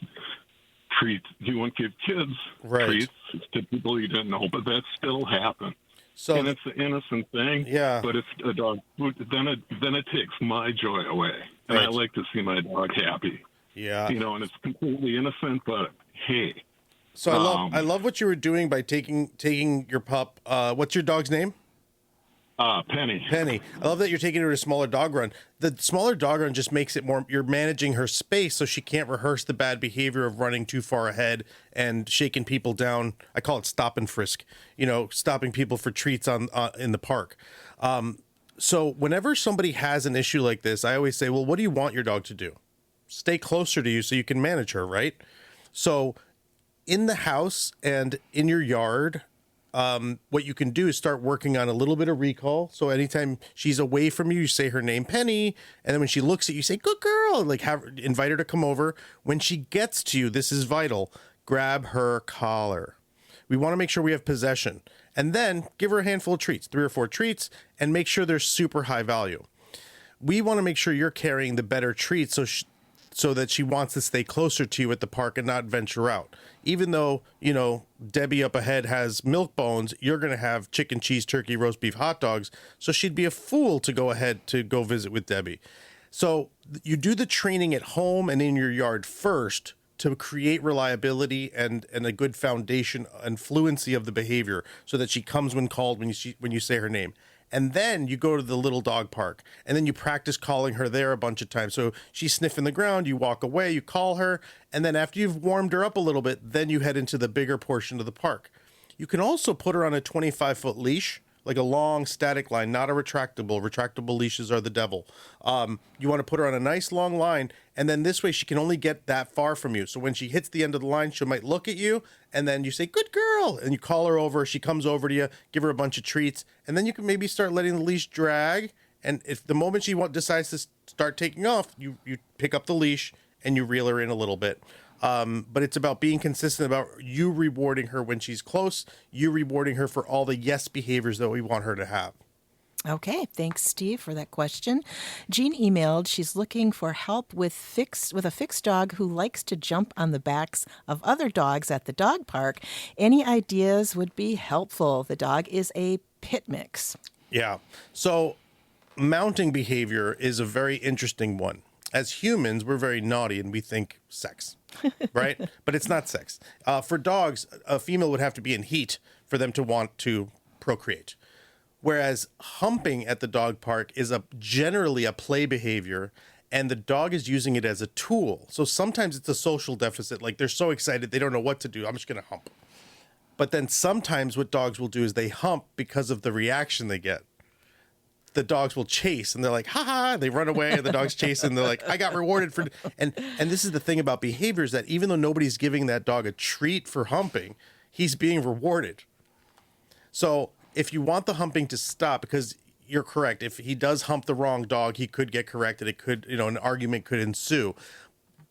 treats. You wouldn't give kids treats to people you didn't know, but that still happens. So, and it's an innocent thing, but it's a dog food. Then it takes my joy away, and I like to see my dog happy. Yeah, and it's completely innocent, but hey. So I love what you were doing by taking your pup. What's your dog's name? Penny. Penny. I love that you're taking her to a smaller dog run. The smaller dog run just makes it more, you're managing her space so she can't rehearse the bad behavior of running too far ahead and shaking people down. I call it stop and frisk, stopping people for treats in the park. So whenever somebody has an issue like this, I always say, well, what do you want your dog to do? Stay closer to you so you can manage her, right? So in the house and in your yard, what you can do is start working on a little bit of recall. So anytime she's away from you, you say her name, Penny. And then when she looks at you, you say, good girl, like invite her to come over. When she gets to you, this is vital. Grab her collar. We want to make sure we have possession, and then give her a handful of treats, 3 or 4 treats, and make sure they're super high value. We want to make sure you're carrying the better treats so that she wants to stay closer to you at the park and not venture out. Even though, Debbie up ahead has milk bones, you're going to have chicken, cheese, turkey, roast beef, hot dogs. So she'd be a fool to go ahead to go visit with Debbie. So you do the training at home and in your yard first to create reliability and a good foundation and fluency of the behavior so that she comes when called when you say her name. And then you go to the little dog park, and then you practice calling her there a bunch of times. So she's sniffing the ground, you walk away, you call her, and then after you've warmed her up a little bit, then you head into the bigger portion of the park. You can also put her on a 25-foot leash, like a long static line, not a retractable. Retractable leashes are the devil. You want to put her on a nice long line, and then this way she can only get that far from you. So when she hits the end of the line, she might look at you, and then you say, good girl, and you call her over. She comes over to you, give her a bunch of treats, and then you can maybe start letting the leash drag, And if the moment she decides to start taking off, you pick up the leash and you reel her in a little bit. But it's about being consistent, about you rewarding her when she's close, you rewarding her for all the yes behaviors that we want her to have. Okay, thanks, Steve, for that question. Jean emailed. She's looking for help with a fixed dog who likes to jump on the backs of other dogs at the dog park. Any ideas would be helpful. The dog is a pit mix. Yeah. So mounting behavior is a very interesting one. As humans, we're very naughty and we think sex, right? But it's not sex. For dogs, a female would have to be in heat for them to want to procreate. Whereas humping at the dog park is generally a play behavior, and the dog is using it as a tool. So sometimes it's a social deficit. Like they're so excited, they don't know what to do. I'm just going to hump. But then sometimes what dogs will do is they hump because of the reaction they get. The dogs will chase and they're like, ha ha, they run away and the dog's chasing. And they're like, I got rewarded for, and this is the thing about behaviors, that even though nobody's giving that dog a treat for humping, he's being rewarded. So if you want the humping to stop, because you're correct, if he does hump the wrong dog, he could get corrected. It could, an argument could ensue.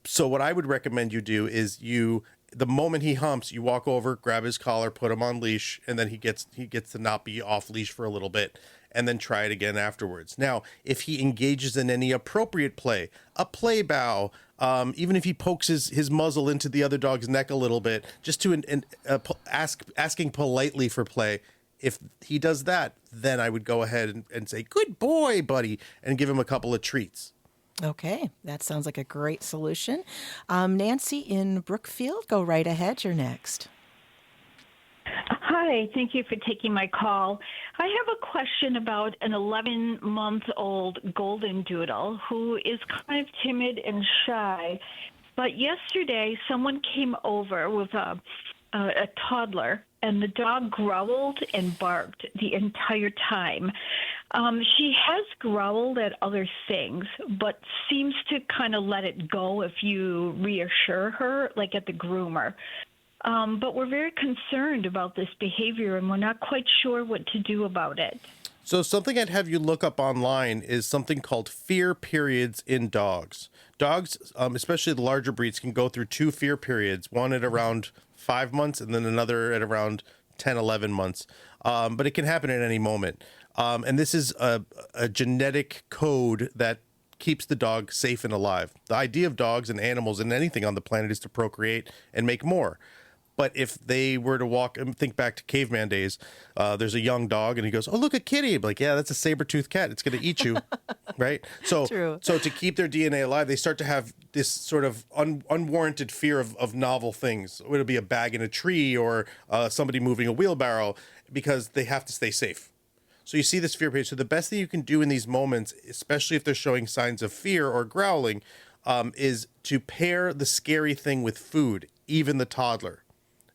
So what I would recommend you do is the moment he humps, you walk over, grab his collar, put him on leash, and then he gets to not be off leash for a little bit, and then try it again afterwards. Now, if he engages in any appropriate play, a play bow, even if he pokes his muzzle into the other dog's neck a little bit, just to asking politely for play, if he does that, then I would go ahead and say, good boy, buddy, and give him a couple of treats. Okay, that sounds like a great solution. Nancy in Brookfield, go right ahead. You're next. Hi, thank you for taking my call. I have a question about an 11-month-old golden doodle who is kind of timid and shy. But yesterday, someone came over with a toddler, and the dog growled and barked the entire time. She has growled at other things, but seems to kind of let it go if you reassure her, like at the groomer. But we're very concerned about this behavior, and we're not quite sure what to do about it. So something I'd have you look up online is something called fear periods in dogs. Dogs, especially the larger breeds, can go through 2 fear periods, one at around 5 months and then another at around 10, 11 months. But it can happen at any moment. And this is a genetic code that keeps the dog safe and alive. The idea of dogs and animals and anything on the planet is to procreate and make more. But if they were to walk and think back to caveman days, there's a young dog and he goes, oh, look, a kitty. I'd be like, yeah, that's a saber-toothed cat. It's going to eat you. Right? So to keep their DNA alive, they start to have this sort of unwarranted fear of novel things. It'll be a bag in a tree or somebody moving a wheelbarrow, because they have to stay safe. So you see this fear period. So the best thing you can do in these moments, especially if they're showing signs of fear or growling, is to pair the scary thing with food, even the toddler.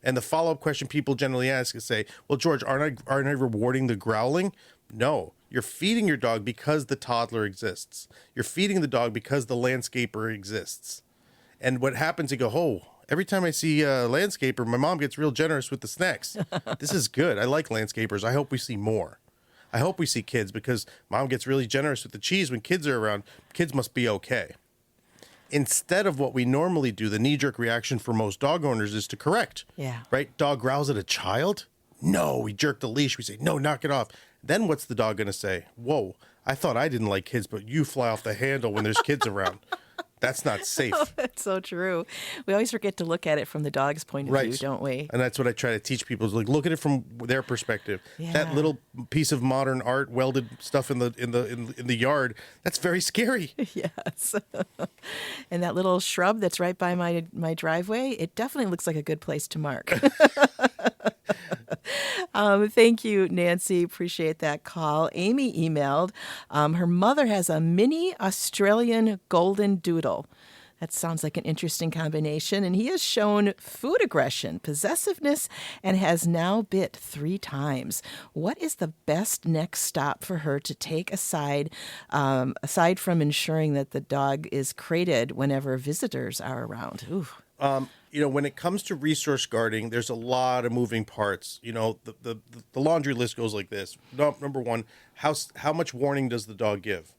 And the follow-up question people generally ask is say, well, George, aren't I rewarding the growling? No, you're feeding your dog because the toddler exists. You're feeding the dog because the landscaper exists. And what happens, you go, oh, every time I see a landscaper, my mom gets real generous with the snacks. This is good. I like landscapers. I hope we see more. I hope we see kids, because mom gets really generous with the cheese when kids are around. Kids must be okay. Instead of what we normally do, the knee-jerk reaction for most dog owners is to correct. Yeah. Right? Dog growls at a child? No, we jerk the leash. We say, no, knock it off. Then what's the dog going to say? Whoa, I thought I didn't like kids, but you fly off the handle when there's kids around. That's not safe. Oh, that's so true. We always forget to look at it from the dog's point of view, don't we? And that's what I try to teach people, is like, look at it from their perspective. Yeah. That little piece of modern art, welded stuff in the yard, that's very scary. Yes. And that little shrub that's right by my driveway, it definitely looks like a good place to mark. Thank you, Nancy. Appreciate that call. Amy emailed. Her mother has a mini Australian golden doodle. That sounds like an interesting combination. And he has shown food aggression, possessiveness, and has now bit 3 times. What is the best next stop for her to take aside from ensuring that the dog is crated whenever visitors are around? Ooh. when it comes to resource guarding, there's a lot of moving parts. The laundry list goes like this. Number one, how much warning does the dog give,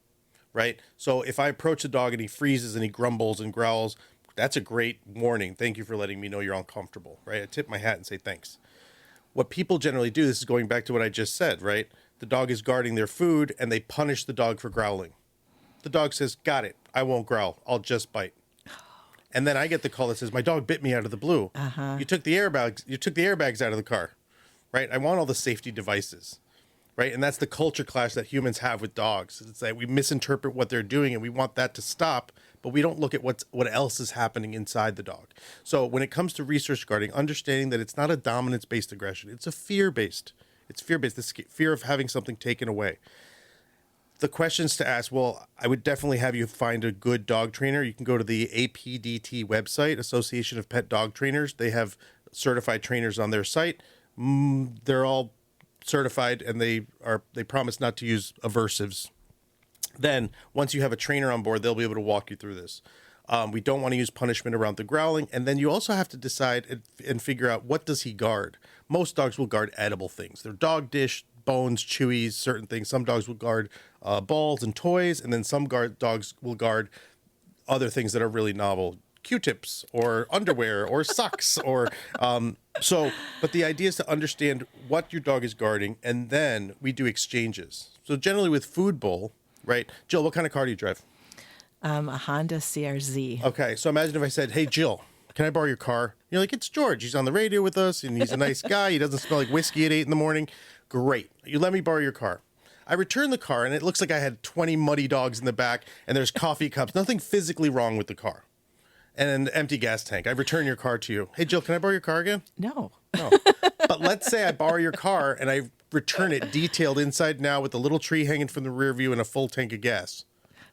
right? So if I approach the dog and he freezes and he grumbles and growls, that's a great warning. Thank you for letting me know you're uncomfortable, right? I tip my hat and say thanks. What people generally do, this is going back to what I just said, right? The dog is guarding their food and they punish the dog for growling. The dog says, got it. I won't growl. I'll just bite. And then I get the call that says, my dog bit me out of the blue. You took the airbags out of the car, right? I want all the safety devices, right? And that's the culture clash that humans have with dogs. It's that we misinterpret what they're doing and we want that to stop, but we don't look at what else is happening inside the dog. So when it comes to research guarding, understanding that it's not a dominance-based aggression, it's a fear-based. It's fear-based, the fear of having something taken away. The questions to ask, well, I would definitely have you find a good dog trainer. You can go to the APDT website, Association of Pet Dog Trainers. They have certified trainers on their site. They're all certified, and they promise not to use aversives. Then, once you have a trainer on board, they'll be able to walk you through this. We don't want to use punishment around the growling. And then you also have to decide and figure out, what does he guard? Most dogs will guard edible things. Their dog dish, bones, chewies, certain things. Some dogs will guard balls and toys, and then some dogs will guard other things that are really novel. Q-tips or underwear or socks or but the idea is to understand what your dog is guarding, and then we do exchanges. So generally with food bowl, right? Jill, what kind of car do you drive? A Honda CRZ. Okay, so imagine if I said, hey, Jill, can I borrow your car? You're like, it's George. He's on the radio with us, and he's a nice guy. He doesn't smell like whiskey at 8 in the morning. Great. You let me borrow your car. I return the car, and it looks like I had 20 muddy dogs in the back, and there's coffee cups. Nothing physically wrong with the car. And an empty gas tank. I return your car to you. Hey, Jill, can I borrow your car again? No. But let's say I borrow your car, and I return it detailed inside and out with a little tree hanging from the rear view and a full tank of gas.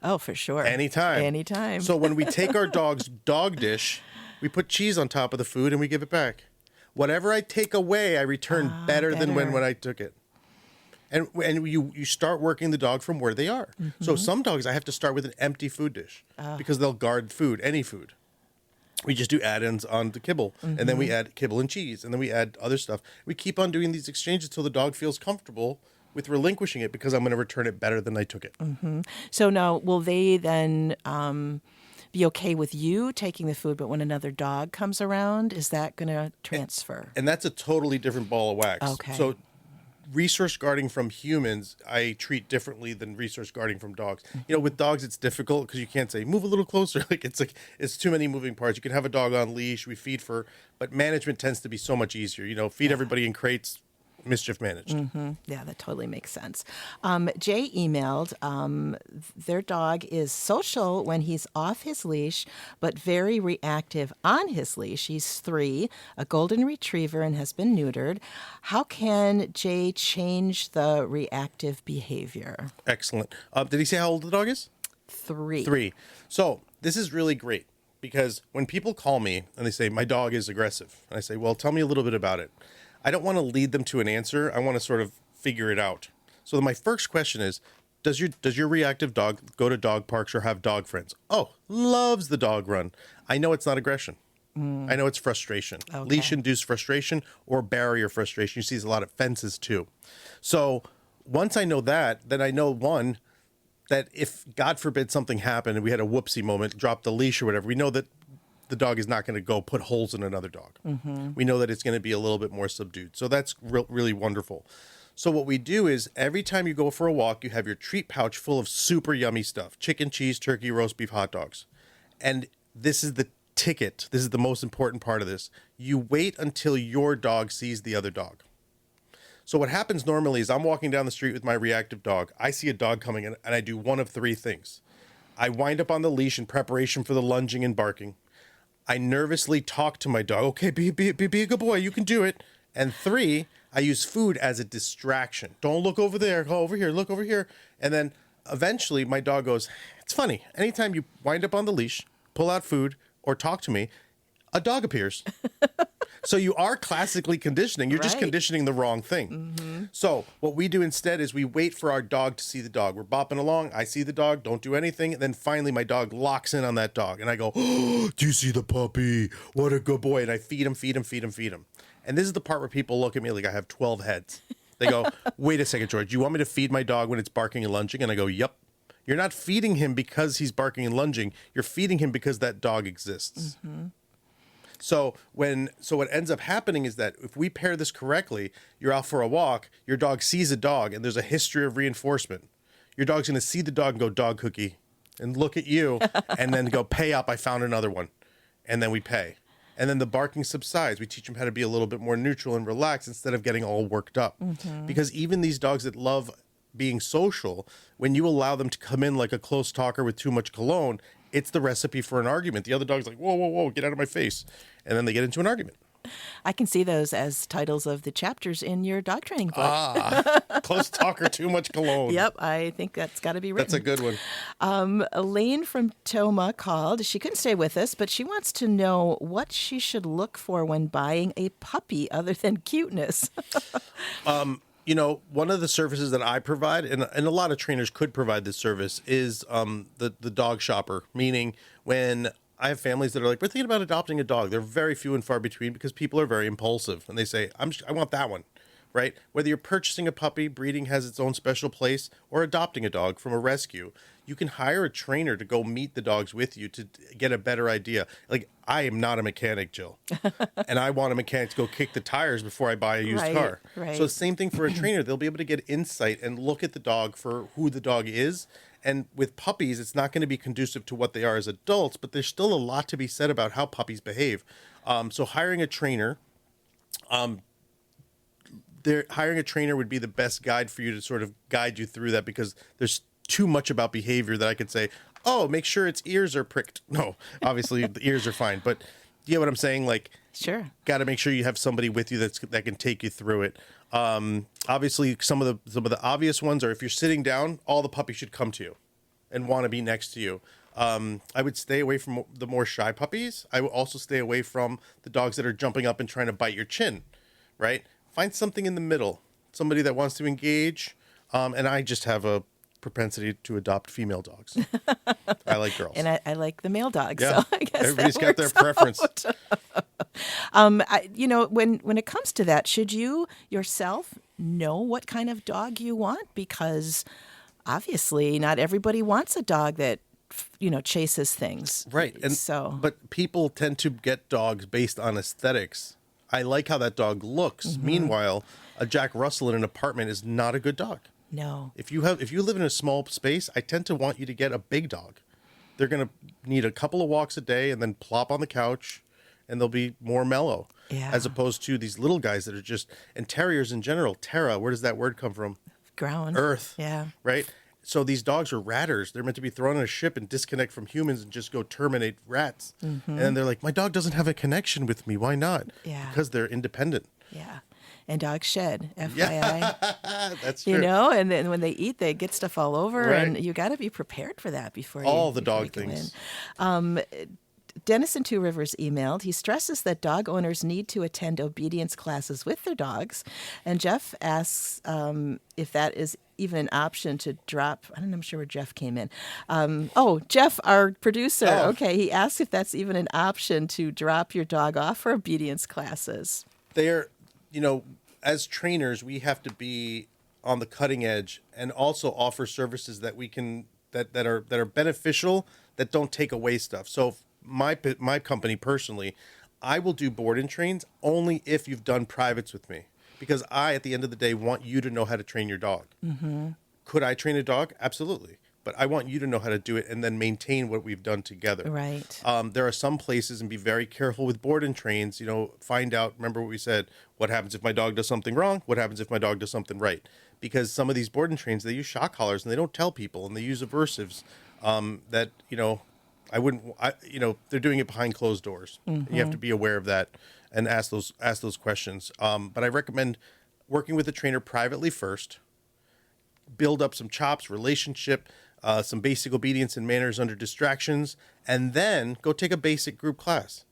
Oh, for sure. Anytime. So when we take our dog's dog dish, we put cheese on top of the food and we give it back. Whatever I take away, I return better than when I took it. And you start working the dog from where they are. Mm-hmm. So some dogs, I have to start with an empty food dish because they'll guard food, any food. We just do add-ins on the kibble, and then we add kibble and cheese, and then we add other stuff. We keep on doing these exchanges until the dog feels comfortable with relinquishing it, because I'm going to return it better than I took it. Mm-hmm. So now, will they then be okay with you taking the food, but when another dog comes around, is that going to transfer? And that's a totally different ball of wax. Okay. So resource guarding from humans, I treat differently than resource guarding from dogs. With dogs, it's difficult because you can't say, move a little closer. It's too many moving parts. You can have a dog on leash, we feed but management tends to be so much easier. Feed everybody in crates, mischief managed. Mm-hmm. Yeah, that totally makes sense. Jay emailed, their dog is social when he's off his leash, but very reactive on his leash. He's 3, a golden retriever, and has been neutered. How can Jay change the reactive behavior? Excellent. Did he say how old the dog is? 3. 3. So this is really great, because when people call me and they say, my dog is aggressive, and I say, well, tell me a little bit about it. I don't want to lead them to an answer. I want to sort of figure it out. So my first question is, does your reactive dog go to dog parks or have dog friends? Oh, loves the dog run. I know it's not aggression. I know it's frustration. Okay. Leash-induced frustration or barrier frustration. You see a lot of fences too. So once I know that, then I know, one, that if, God forbid, something happened and we had a whoopsie moment, dropped the leash or whatever, we know that the dog is not going to go put holes in another dog. Mm-hmm. We know that it's going to be a little bit more subdued. So that's really wonderful. So what we do is every time you go for a walk, you have your treat pouch full of super yummy stuff: chicken, cheese, turkey, roast beef, hot dogs. And this is the ticket. This is the most important part of this. You wait until your dog sees the other dog. So what happens normally is I'm walking down the street with my reactive dog. I see a dog coming in, and I do one of 3 things. I wind up on the leash in preparation for the lunging and barking. I nervously talk to my dog. Okay, be a good boy. You can do it. And 3, I use food as a distraction. Don't look over there. Go over here. Look over here. And then eventually my dog goes, it's funny. Anytime you wind up on the leash, pull out food, or talk to me, a dog appears. So you are classically conditioning. You're just Right. conditioning the wrong thing. So what we do instead is we wait for our dog to see the dog. We're bopping along. I see the dog. Don't do anything. And then finally my dog locks in on that dog. And I go, oh, do you see the puppy? What a good boy. And I feed him. And this is the part where people look at me like I have 12 heads. They go, wait a second, George. You want me to feed my dog when it's barking and lunging? And I go, yep. You're not feeding him because he's barking and lunging. You're feeding him because that dog exists. So what ends up happening is that if we pair this correctly, you're out for a walk, your dog sees a dog, and there's a history of reinforcement. Your dog's going to see the dog and go, dog cookie, and look at you, and then go, pay up, I found another one. And then we pay. And then the barking subsides. We teach them how to be a little bit more neutral and relaxed instead of getting all worked up. Because even these dogs that love being social, when you allow them to come in like a close talker with too much cologne, it's the recipe for an argument. The other dog's like, whoa, whoa, whoa, get out of my face. And then they get into an argument. I can see those as titles of the chapters in your dog training book. Close talker, too much cologne. Yep, I think that's got to be written. That's a good one. Elaine from Toma called. She couldn't stay with us, but she wants to know what she should look for when buying a puppy other than cuteness. One of the services that I provide, and a lot of trainers could provide this service, is the dog shopper, meaning when I have families that are like, we're thinking about adopting a dog. They're very few and far between because people are very impulsive, and they say, I want that one, right? Whether you're purchasing a puppy, breeding has its own special place, or adopting a dog from a rescue, you can hire a trainer to go meet the dogs with you to get a better idea. Like, I am not a mechanic, Jill, and I want a mechanic to go kick the tires before I buy a used car. Right. So the same thing for a trainer. They'll be able to get insight and look at the dog for who the dog is. And with puppies, it's not going to be conducive to what they are as adults, but there's still a lot to be said about how puppies behave. So hiring a trainer, hiring a trainer would be the best guide for you to sort of guide you through that, because there's too much about behavior that I could say, oh, make sure its ears are pricked. No, obviously the ears are fine. But you know what I'm saying? Like, Sure. Got to make sure you have somebody with you that can take you through it. Obviously, some of the obvious ones are if you're sitting down, all the puppies should come to you and want to be next to you. I would stay away from the more shy puppies. I would also stay away from the dogs that are jumping up and trying to bite your chin, right? Find something in the middle, somebody that wants to engage. And I just have a propensity to adopt female dogs. I like girls. And I like the male dogs. Yeah. So I guess Everybody's that got their works preference. When it comes to that, should you yourself know what kind of dog you want? Because obviously not everybody wants a dog that, chases things. Right. And but people tend to get dogs based on aesthetics. I like how that dog looks. Mm-hmm. Meanwhile, a Jack Russell in an apartment is not a good dog. No. If you live in a small space, I tend to want you to get a big dog. They're going to need a couple of walks a day and then plop on the couch, and they'll be more mellow. Yeah. As opposed to these little guys that are just, and terriers in general. Terra, where does that word come from? Ground. Earth. Yeah. Right? So these dogs are ratters. They're meant to be thrown on a ship and disconnect from humans and just go terminate rats. Mm-hmm. And they're like, my dog doesn't have a connection with me. Why not? Yeah. Because they're independent. Yeah. And dogs shed, FYI. Yeah. That's true. And then when they eat, they get stuff all over, right. and you got to be prepared for that before all you, the before dog you go things. in. Dennis in Two Rivers emailed. He stresses that dog owners need to attend obedience classes with their dogs. And Jeff asks if that is even an option to drop. I'm sure where Jeff came in. Jeff, our producer. Oh. Okay, he asks if that's even an option to drop your dog off for obedience classes. They're, as trainers, we have to be on the cutting edge and also offer services that we can that are beneficial, that don't take away stuff. So my company personally, I will do board and trains only if you've done privates with me, because I, at the end of the day, want you to know how to train your dog. Mm-hmm. Could I train a dog? Absolutely. But I want you to know how to do it and then maintain what we've done together. Right. There are some places, and be very careful with board and trains, find out, remember what we said, what happens if my dog does something wrong? What happens if my dog does something right? Because some of these board and trains, they use shock collars and they don't tell people, and they use aversives that, they're doing it behind closed doors. Mm-hmm. You have to be aware of that and ask those questions. But I recommend working with a trainer privately first, build up some chops, relationship, some basic obedience and manners under distractions, and then go take a basic group class.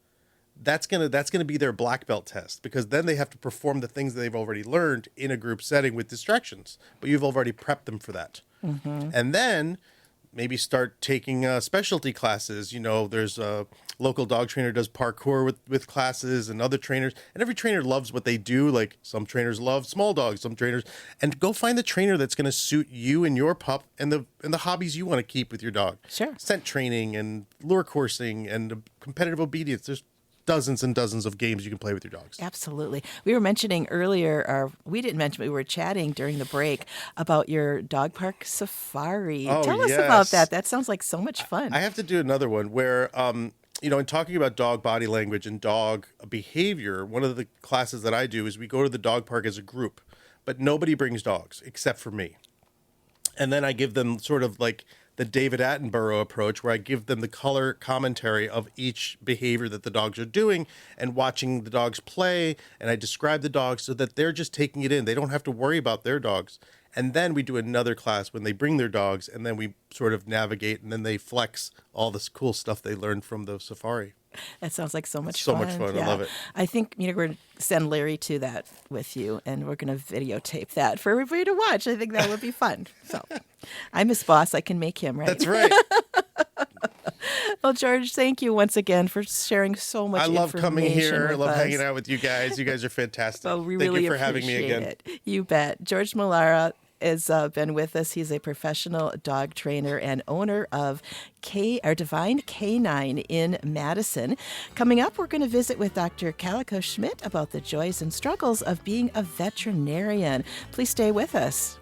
that's gonna be their black belt test, because then they have to perform the things that they've already learned in a group setting with distractions. But you've already prepped them for that. And then maybe start taking specialty classes. There's a local dog trainer does parkour with classes, and other trainers, and every trainer loves what they do. Like some trainers love small dogs, some trainers, and go find the trainer that's going to suit you and your pup and the hobbies you want to keep with your dog. Sure. Scent training and lure coursing and competitive obedience. There's dozens and dozens of games you can play with your dogs. Absolutely. We were mentioning earlier, or we didn't mention, we were chatting during the break about your dog park safari. Oh, Tell us yes. about that. That sounds like so much fun. I have to do another one where, in talking about dog body language and dog behavior, one of the classes that I do is we go to the dog park as a group, but nobody brings dogs except for me. And then I give them sort of like the David Attenborough approach, where I give them the color commentary of each behavior that the dogs are doing and watching the dogs play. And I describe the dogs so that they're just taking it in. They don't have to worry about their dogs. And then we do another class when they bring their dogs, and then we sort of navigate, and then they flex all this cool stuff they learned from the safari. That sounds like so much So fun. much fun. Yeah. I love it. I think we're going to send Larry to that with you, and we're going to videotape that for everybody to watch. I think that would be fun. So I'm his boss. I can make him, right? That's right. Well, George, thank you once again for sharing so much I love information coming here. I with love us. hanging out with you guys. You guys are fantastic. Well, we Thank really you for having me appreciate again. it. You bet. George Melara has been with us. He's a professional dog trainer and owner of Divine Canine in Madison. Coming up, we're going to visit with Dr. Calico Schmidt about the joys and struggles of being a veterinarian. Please stay with us.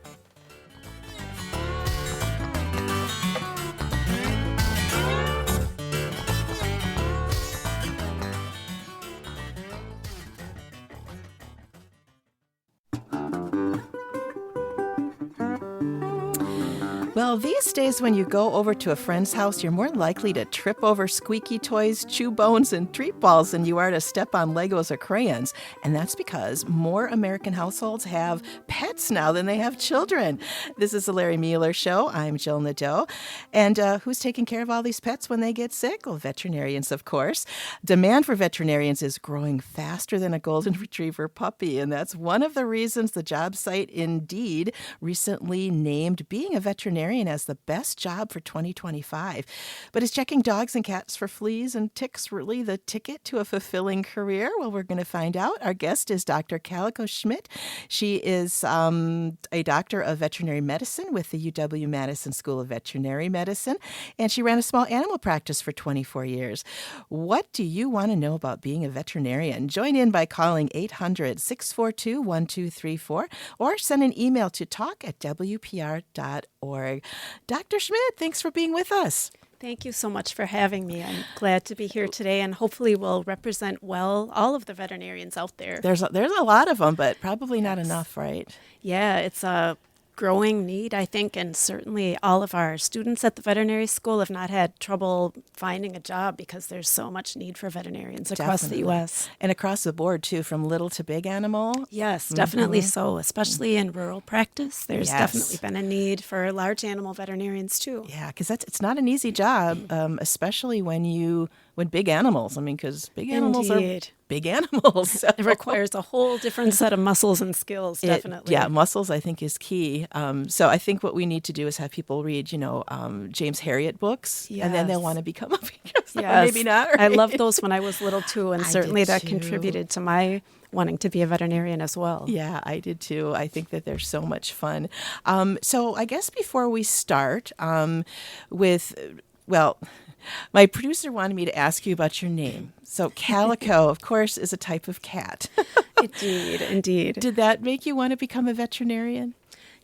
Well, these days when you go over to a friend's house, you're more likely to trip over squeaky toys, chew bones, and treat balls than you are to step on Legos or crayons. And that's because more American households have pets now than they have children. This is the Larry Mueller Show. I'm Jill Nadeau. And who's taking care of all these pets when they get sick? Well, veterinarians, of course. Demand for veterinarians is growing faster than a golden retriever puppy. And that's one of the reasons the job site Indeed recently named being a veterinarian as the best job for 2025. But is checking dogs and cats for fleas and ticks really the ticket to a fulfilling career? Well, we're going to find out. Our guest is Dr. Calico Schmidt. She is a doctor of veterinary medicine with the UW-Madison School of Veterinary Medicine, and she ran a small animal practice for 24 years. What do you want to know about being a veterinarian? Join in by calling 800-642-1234 or send an email to talk@wpr.org. Dr. Schmidt, thanks for being with us. Thank you so much for having me. I'm glad to be here today, and hopefully we'll represent well all of the veterinarians out there. There's a lot of them, but probably not enough, right? Yeah, it's a growing need, I think, and certainly all of our students at the veterinary school have not had trouble finding a job because there's so much need for veterinarians across the U.S. And across the board, too, from little to big animal. Yes, definitely so, especially in rural practice. There's definitely been a need for large animal veterinarians, too. Yeah, because it's not an easy job, especially when big animals, because big animals are big animals. So. It requires a whole different set of muscles and skills, definitely. Muscles, I think, is key. So I think what we need to do is have people read, James Herriot books, and then they'll want to become a vegan. Maybe not. Right? I loved those when I was little, too, and certainly that too. Contributed to my wanting to be a veterinarian as well. Yeah, I did, too. I think that they're so much fun. So I guess before we start my producer wanted me to ask you about your name. So Calico, of course, is a type of cat. Indeed. Did that make you want to become a veterinarian?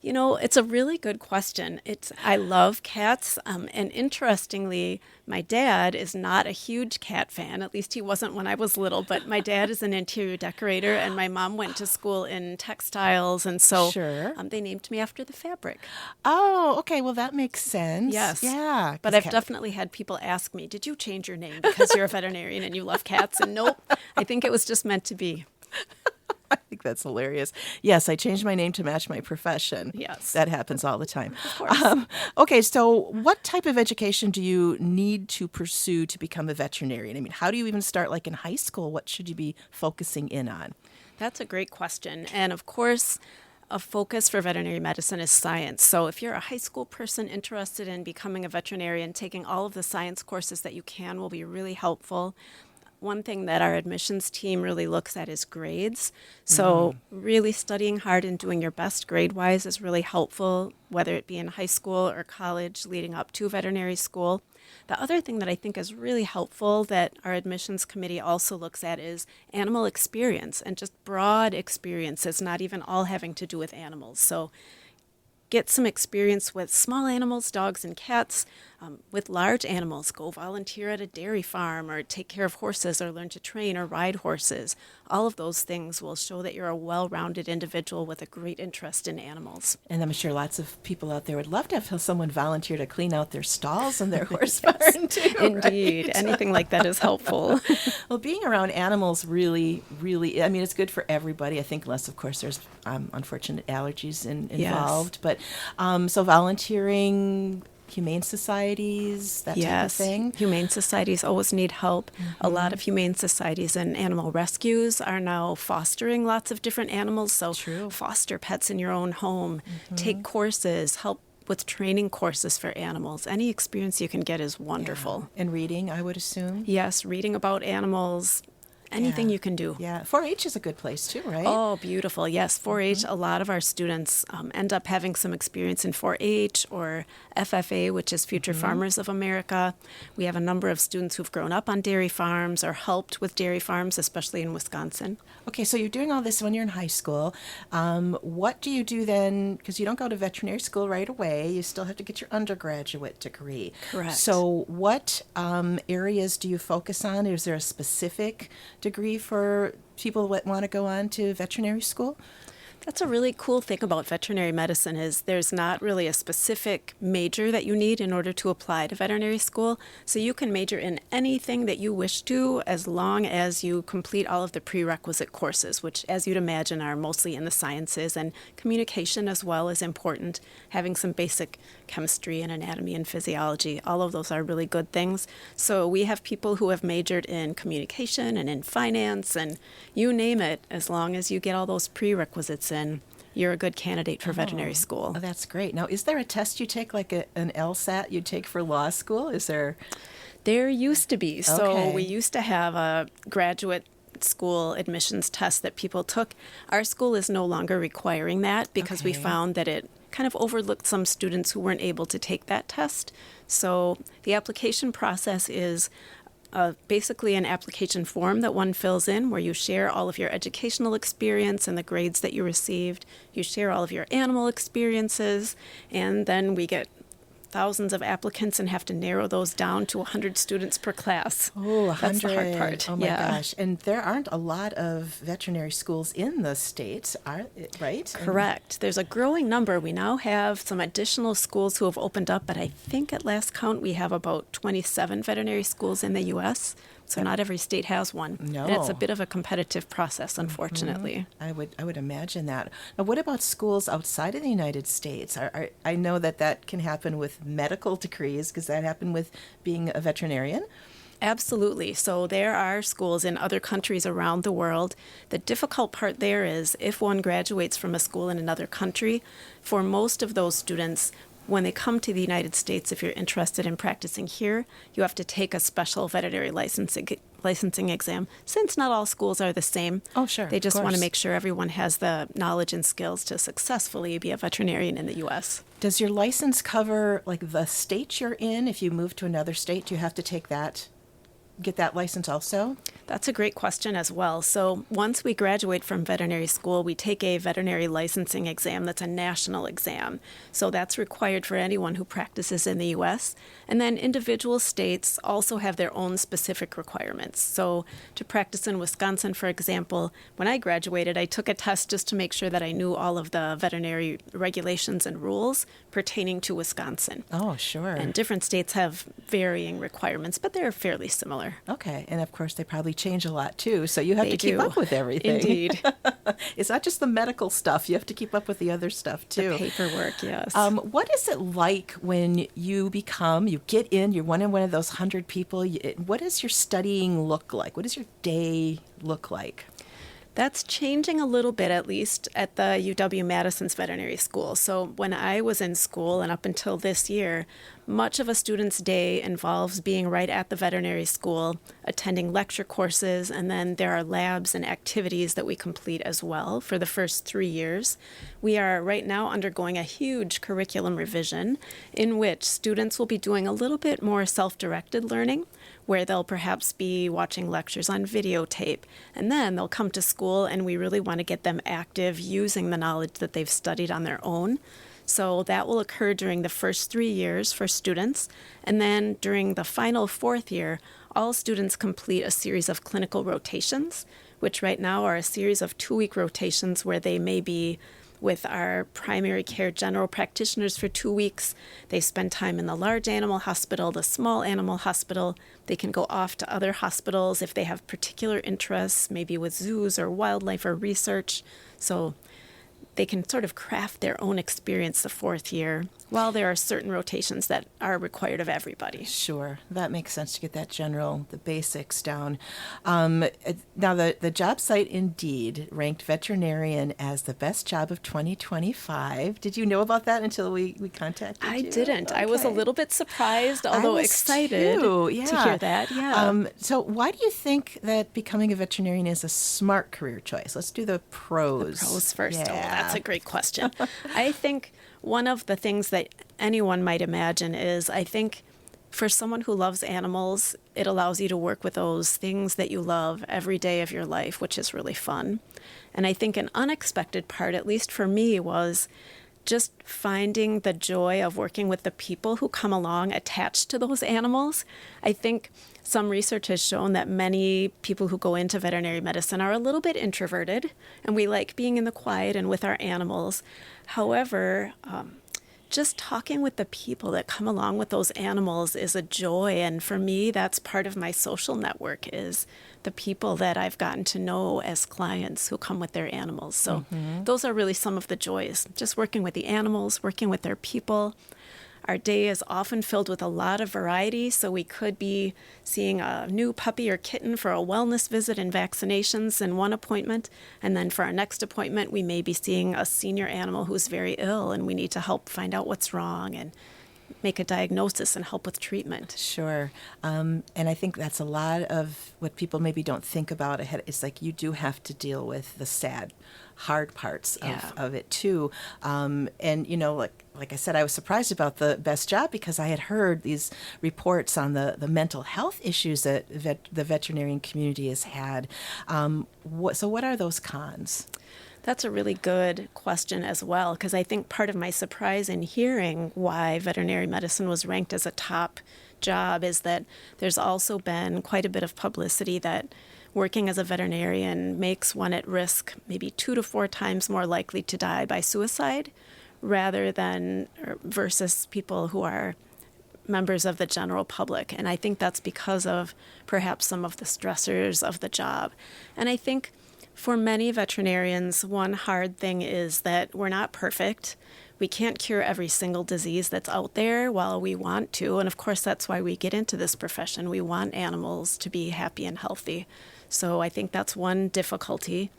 It's a really good question. I love cats, and interestingly, my dad is not a huge cat fan. At least he wasn't when I was little, but my dad is an interior decorator, and my mom went to school in textiles, and so they named me after the fabric. Oh, okay. Well, that makes sense. Yes. Yeah. But I've definitely had people ask me, did you change your name because you're a veterinarian and you love cats? And nope, I think it was just meant to be. I think that's hilarious. Yes, I changed my name to match my profession. Yes. That happens all the time. Of course. Okay, so what type of education do you need to pursue to become a veterinarian? I mean, how do you even start, like in high school? What should you be focusing in on? That's a great question. And of course, a focus for veterinary medicine is science. So if you're a high school person interested in becoming a veterinarian, taking all of the science courses that you can will be really helpful. One thing that our admissions team really looks at is grades. So really studying hard and doing your best grade-wise is really helpful, whether it be in high school or college leading up to veterinary school. The other thing that I think is really helpful that our admissions committee also looks at is animal experience and just broad experiences, not even all having to do with animals. So get some experience with small animals, dogs and cats, with large animals. Go volunteer at a dairy farm or take care of horses or learn to train or ride horses. All of those things will show that you're a well-rounded individual with a great interest in animals. And I'm sure lots of people out there would love to have someone volunteer to clean out their stalls and their horse barn too. Indeed. Right? Anything like that is helpful. Well, being around animals really, I mean, it's good for everybody. I think unless, of course, there's unfortunate allergies involved. But so volunteering, humane societies, that type of thing. Humane societies always need help. A lot of humane societies and animal rescues are now fostering lots of different animals. So foster pets in your own home, take courses, help with training courses for animals. Any experience you can get is wonderful. And reading, I would assume. Yes, reading about animals. Anything you can do. Yeah, 4-H is a good place too, right? Oh, beautiful. Yes, 4-H, a lot of our students end up having some experience in 4-H or FFA, which is Future Farmers of America. We have a number of students who've grown up on dairy farms or helped with dairy farms, especially in Wisconsin. Okay, so you're doing all this when you're in high school. What do you do then? Because you don't go to veterinary school right away. You still have to get your undergraduate degree. Correct. So what areas do you focus on? Is there a specific degree for people that want to go on to veterinary school? That's a really cool thing about veterinary medicine is there's not really a specific major that you need in order to apply to veterinary school. So you can major in anything that you wish to as long as you complete all of the prerequisite courses, which as you'd imagine are mostly in the sciences, and communication as well is important. Having some basic chemistry and anatomy and physiology, all of those are really good things. So we have people who have majored in communication and in finance and you name it, as long as you get all those prerequisites in, you're a good candidate for veterinary school. Oh, that's great. Now, is there a test you take, like an LSAT you take for law school? Is there? There used to be. So Okay. we used to have a graduate school admissions test that people took. Our school is no longer requiring that because we found that it kind of overlooked some students who weren't able to take that test. So the application process is basically an application form that one fills in where you share all of your educational experience and the grades that you received. You share all of your animal experiences, and then we get thousands of applicants and have to narrow those down to 100 students per class. Oh, 100. That's the hard part. Oh, my gosh. And there aren't a lot of veterinary schools in the States, right? Correct. There's a growing number. We now have some additional schools who have opened up, but I think at last count we have about 27 veterinary schools in the U.S., so not every state has one. No. And it's a bit of a competitive process, unfortunately. I would imagine that. Now, what about schools outside of the United States? I know that can happen with medical degrees. Does that happen with being a veterinarian? Absolutely. So there are schools in other countries around the world. The difficult part there is if one graduates from a school in another country, for most of those students, when they come to the United States, if you're interested in practicing here, you have to take a special veterinary licensing exam. Since not all schools are the same, they just want to make sure everyone has the knowledge and skills to successfully be a veterinarian in the U.S. Does your license cover like the state you're in? If you move to another state, do you have to get that license also? That's a great question as well. So once we graduate from veterinary school, we take a veterinary licensing exam that's a national exam. So that's required for anyone who practices in the U.S. And then individual states also have their own specific requirements. So to practice in Wisconsin, for example, when I graduated, I took a test just to make sure that I knew all of the veterinary regulations and rules pertaining to Wisconsin. Oh, sure. And different states have varying requirements, but they're fairly similar. similar. Okay. And of course, they probably change a lot too. So you have They to keep do. up with everything. Indeed. It's not just the medical stuff. You have to keep up with the other stuff too. The paperwork, yes. What is it like when you get in, you're one of those 100 people? What does your studying look like? What does your day look like? That's changing a little bit, at least at the UW-Madison's veterinary school. So when I was in school and up until this year, much of a student's day involves being right at the veterinary school, attending lecture courses, and then there are labs and activities that we complete as well for the first 3 years. We are right now undergoing a huge curriculum revision in which students will be doing a little bit more self-directed learning, where they'll perhaps be watching lectures on videotape, and then they'll come to school and we really want to get them active using the knowledge that they've studied on their own. So that will occur during the first 3 years for students, and then during the final 4th year, all students complete a series of clinical rotations, which right now are a series of 2-week rotations where they may be with our primary care general practitioners for 2 weeks. They spend time in the large animal hospital, the small animal hospital. They can go off to other hospitals if they have particular interests, maybe with zoos or wildlife or research. So they can sort of craft their own experience the 4th year, while there are certain rotations that are required of everybody. Sure. That makes sense to get the basics down. Now, the job site Indeed ranked veterinarian as the best job of 2025. Did you know about that until we contacted you? I didn't. Okay. I was a little bit surprised, although excited too. to hear that. Yeah. So why do you think that becoming a veterinarian is a smart career choice? Let's do the pros. The pros first. Yeah. Oh, that's a great question. I think one of the things that anyone might imagine is, I think for someone who loves animals, it allows you to work with those things that you love every day of your life, which is really fun. And I think an unexpected part, at least for me, was just finding the joy of working with the people who come along attached to those animals. I think some research has shown that many people who go into veterinary medicine are a little bit introverted, and we like being in the quiet and with our animals. However, just talking with the people that come along with those animals is a joy. And for me, that's part of my social network, is the people that I've gotten to know as clients who come with their animals. So those are really some of the joys, just working with the animals, working with their people. Our day is often filled with a lot of variety, so we could be seeing a new puppy or kitten for a wellness visit and vaccinations in one appointment, and then for our next appointment, we may be seeing a senior animal who's very ill, and we need to help find out what's wrong and make a diagnosis and help with treatment. Sure. And I think that's a lot of what people maybe don't think about ahead. It's like you do have to deal with the sad, hard parts of it too. And, you know, like I said, I was surprised about the best job because I had heard these reports on the mental health issues that the veterinarian community has had. So what are those cons? That's a really good question as well, because I think part of my surprise in hearing why veterinary medicine was ranked as a top job is that there's also been quite a bit of publicity that working as a veterinarian makes one at risk maybe 2 to 4 times more likely to die by suicide versus people who are members of the general public. And I think that's because of perhaps some of the stressors of the job. And I think for many veterinarians, one hard thing is that we're not perfect. We can't cure every single disease that's out there while we want to. And of course, that's why we get into this profession. We want animals to be happy and healthy. So I think that's one difficulty.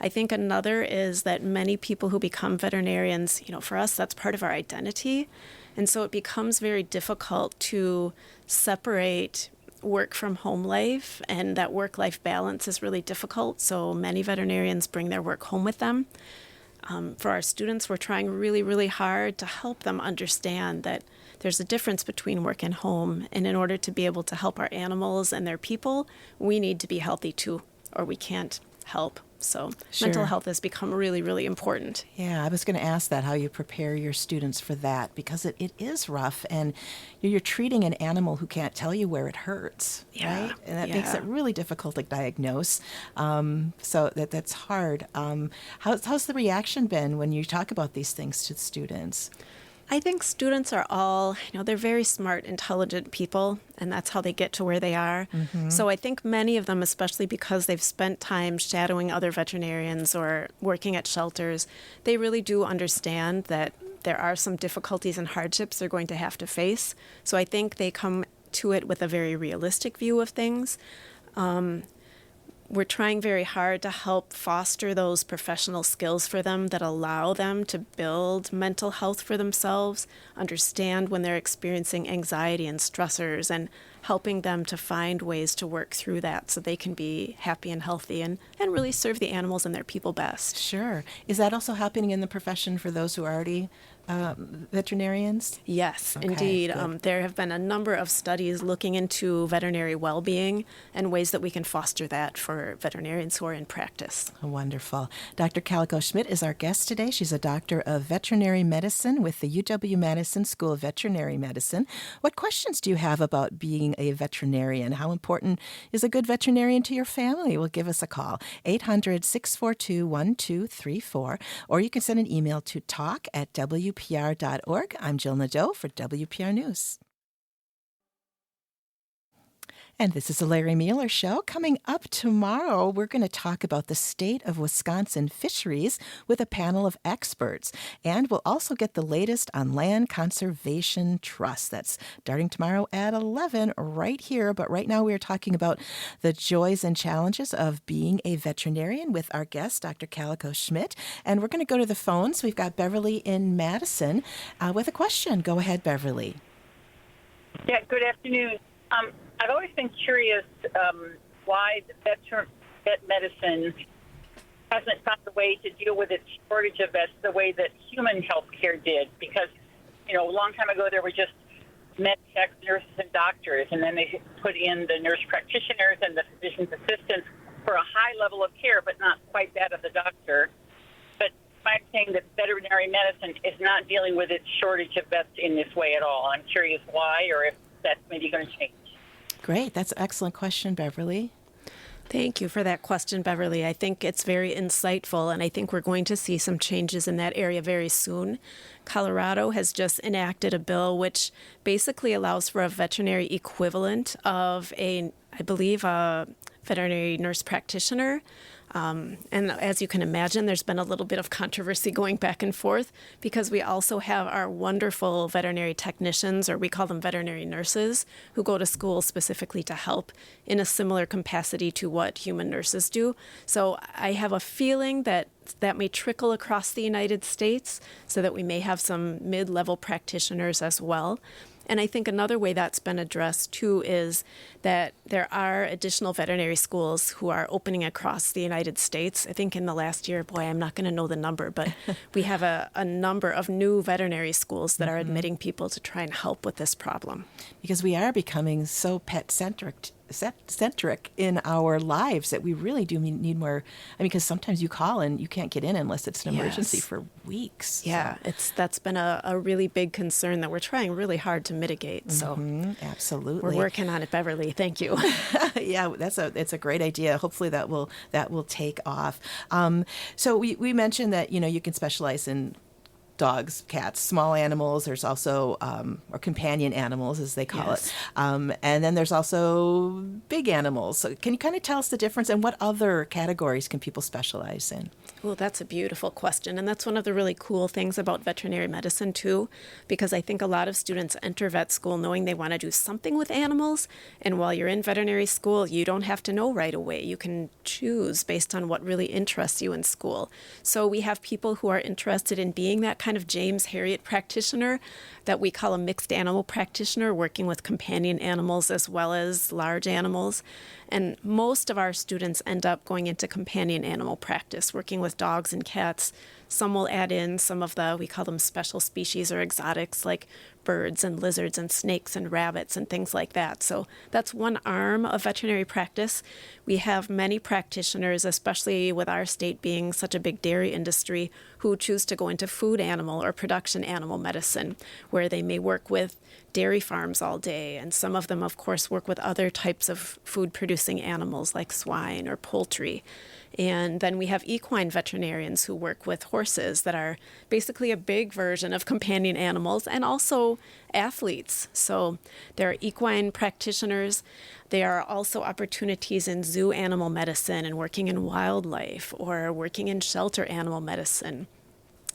I think another is that many people who become veterinarians, you know, for us, that's part of our identity. And so it becomes very difficult to separate work from home life, and that work-life balance is really difficult. So many veterinarians bring their work home with them. For our students, we're trying really, really hard to help them understand that there's a difference between work and home. And in order to be able to help our animals and their people, we need to be healthy too, or we can't help. So mental health has become really, really important. Yeah, I was going to ask that, how you prepare your students for that, because it is rough, and you're treating an animal who can't tell you where it hurts, right? And that makes it really difficult to diagnose. So that's hard. How's the reaction been when you talk about these things to the students? I think students are all, they're very smart, intelligent people, and that's how they get to where they are. So I think many of them, especially because they've spent time shadowing other veterinarians or working at shelters, they really do understand that there are some difficulties and hardships they're going to have to face. So I think they come to it with a very realistic view of things. We're trying very hard to help foster those professional skills for them that allow them to build mental health for themselves, understand when they're experiencing anxiety and stressors, and helping them to find ways to work through that so they can be happy and healthy and really serve the animals and their people best. Sure. Is that also happening in the profession for those who are already veterinarians? Yes, Okay, indeed. good. There have been a number of studies looking into veterinary well-being and ways that we can foster that for veterinarians who are in practice. Wonderful. Dr. Calico Schmidt is our guest today. She's a doctor of veterinary medicine with the UW-Madison School of Veterinary Medicine. What questions do you have about being a veterinarian? How important is a good veterinarian to your family? Well, give us a call, 800-642-1234, or you can send an email to talk@WPR.org. I'm Jill Nadeau for WPR News. And this is the Larry Mueller Show. Coming up tomorrow, we're going to talk about the state of Wisconsin fisheries with a panel of experts. And we'll also get the latest on Land Conservation Trust. That's starting tomorrow at 11 right here. But right now, we are talking about the joys and challenges of being a veterinarian with our guest, Dr. Calico Schmidt. And we're going to go to the phones. We've got Beverly in Madison with a question. Go ahead, Beverly. Yeah, good afternoon. I've always been curious why the vet medicine hasn't found a way to deal with its shortage of vets the way that human health care did. Because, a long time ago there were just med techs, nurses, and doctors, and then they put in the nurse practitioners and the physician's assistants for a high level of care, but not quite that of the doctor. But I'm saying that veterinary medicine is not dealing with its shortage of vets in this way at all. I'm curious why, or if that's maybe going to change. Great. That's an excellent question, Beverly. Thank you for that question, Beverly. I think it's very insightful, and I think we're going to see some changes in that area very soon. Colorado has just enacted a bill which basically allows for a veterinary equivalent of I believe, a veterinary nurse practitioner. And as you can imagine, there's been a little bit of controversy going back and forth because we also have our wonderful veterinary technicians, or we call them veterinary nurses, who go to school specifically to help in a similar capacity to what human nurses do. So I have a feeling that may trickle across the United States so that we may have some mid-level practitioners as well. And I think another way that's been addressed, too, is that there are additional veterinary schools who are opening across the United States. I think in the last year, I'm not going to know the number, but we have a number of new veterinary schools that are admitting people to try and help with this problem. Because we are becoming so pet-centric in our lives that we really do need more. Because sometimes you call and you can't get in unless it's an emergency for weeks. Yeah, that's been a really big concern that we're trying really hard to mitigate. So absolutely, we're working on it, Beverly. Thank you. Yeah, it's a great idea. Hopefully that will take off. So we mentioned that you can specialize in dogs, cats, small animals. There's also, or companion animals, as they call it. And then there's also big animals. So can you kind of tell us the difference and what other categories can people specialize in? Well, that's a beautiful question. And that's one of the really cool things about veterinary medicine, too, because I think a lot of students enter vet school knowing they want to do something with animals. And while you're in veterinary school, you don't have to know right away. You can choose based on what really interests you in school. So we have people who are interested in being that kind of James Herriot practitioner that we call a mixed animal practitioner, working with companion animals as well as large animals. And most of our students end up going into companion animal practice, working with dogs and cats. Some will add in some of we call them special species or exotics, like birds and lizards and snakes and rabbits and things like that. So that's one arm of veterinary practice. We have many practitioners, especially with our state being such a big dairy industry, who choose to go into food animal or production animal medicine, where they may work with dairy farms all day. And some of them, of course, work with other types of food-producing animals like swine or poultry. And then we have equine veterinarians who work with horses that are basically a big version of companion animals and also athletes. So there are equine practitioners. There are also opportunities in zoo animal medicine and working in wildlife or working in shelter animal medicine.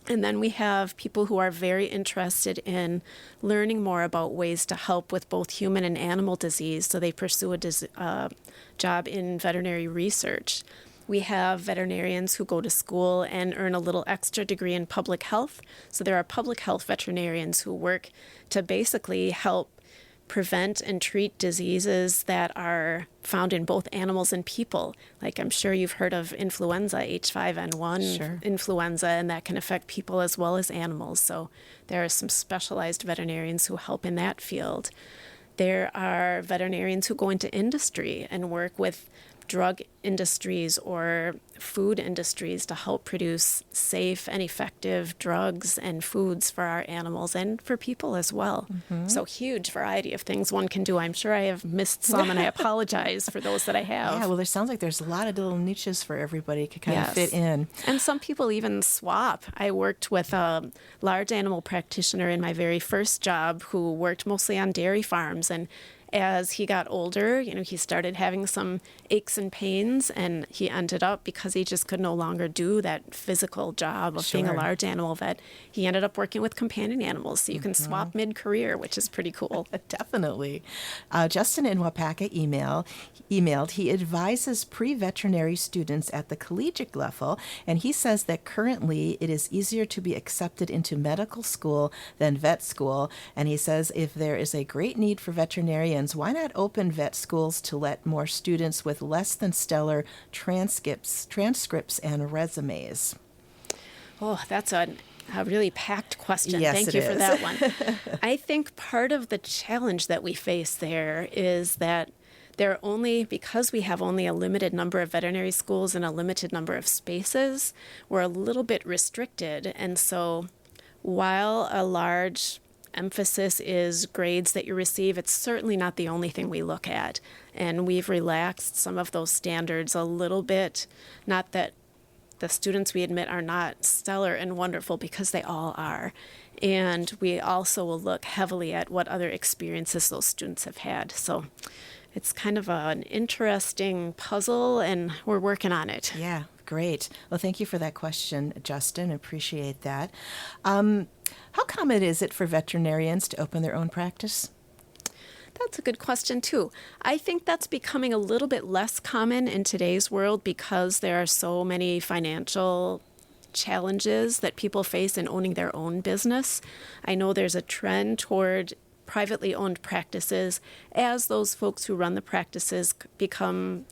And then we have people who are very interested in learning more about ways to help with both human and animal disease, so they pursue a job in veterinary research. We have veterinarians who go to school and earn a little extra degree in public health. So there are public health veterinarians who work to basically help prevent and treat diseases that are found in both animals and people. Like I'm sure you've heard of influenza, H5N1 influenza, and that can affect people as well as animals. So there are some specialized veterinarians who help in that field. There are veterinarians who go into industry and work with drug industries or food industries to help produce safe and effective drugs and foods for our animals and for people as well. So huge variety of things one can do. I'm sure I have missed some, and I apologize for those that I have. Yeah, well, there sounds like there's a lot of little niches for everybody to kind of fit in. And some people even swap. I worked with a large animal practitioner in my very first job who worked mostly on dairy farms, and as he got older, he started having some aches and pains, and he ended up, because he just could no longer do that physical job of being a large animal vet, he ended up working with companion animals. So you can swap mid-career, which is pretty cool. Definitely. Justin in Wapaka emailed, he advises pre-veterinary students at the collegiate level, and he says that currently it is easier to be accepted into medical school than vet school. And he says if there is a great need for veterinarians, why not open vet schools to let more students with less than stellar transcripts and resumes? Oh, that's a really packed question. Yes, Thank you for that one. I think part of the challenge that we face there is that because we have only a limited number of veterinary schools and a limited number of spaces, we're a little bit restricted. And so while a large emphasis is grades that you receive, it's certainly not the only thing we look at. And we've relaxed some of those standards a little bit. Not that the students we admit are not stellar and wonderful, because they all are. And we also will look heavily at what other experiences those students have had. So it's kind of an interesting puzzle, and we're working on it. Yeah, great. Well, thank you for that question, Justin. Appreciate that. How common is it for veterinarians to open their own practice? That's a good question, too. I think that's becoming a little bit less common in today's world because there are so many financial challenges that people face in owning their own business. I know there's a trend toward privately owned practices as those folks who run the practices become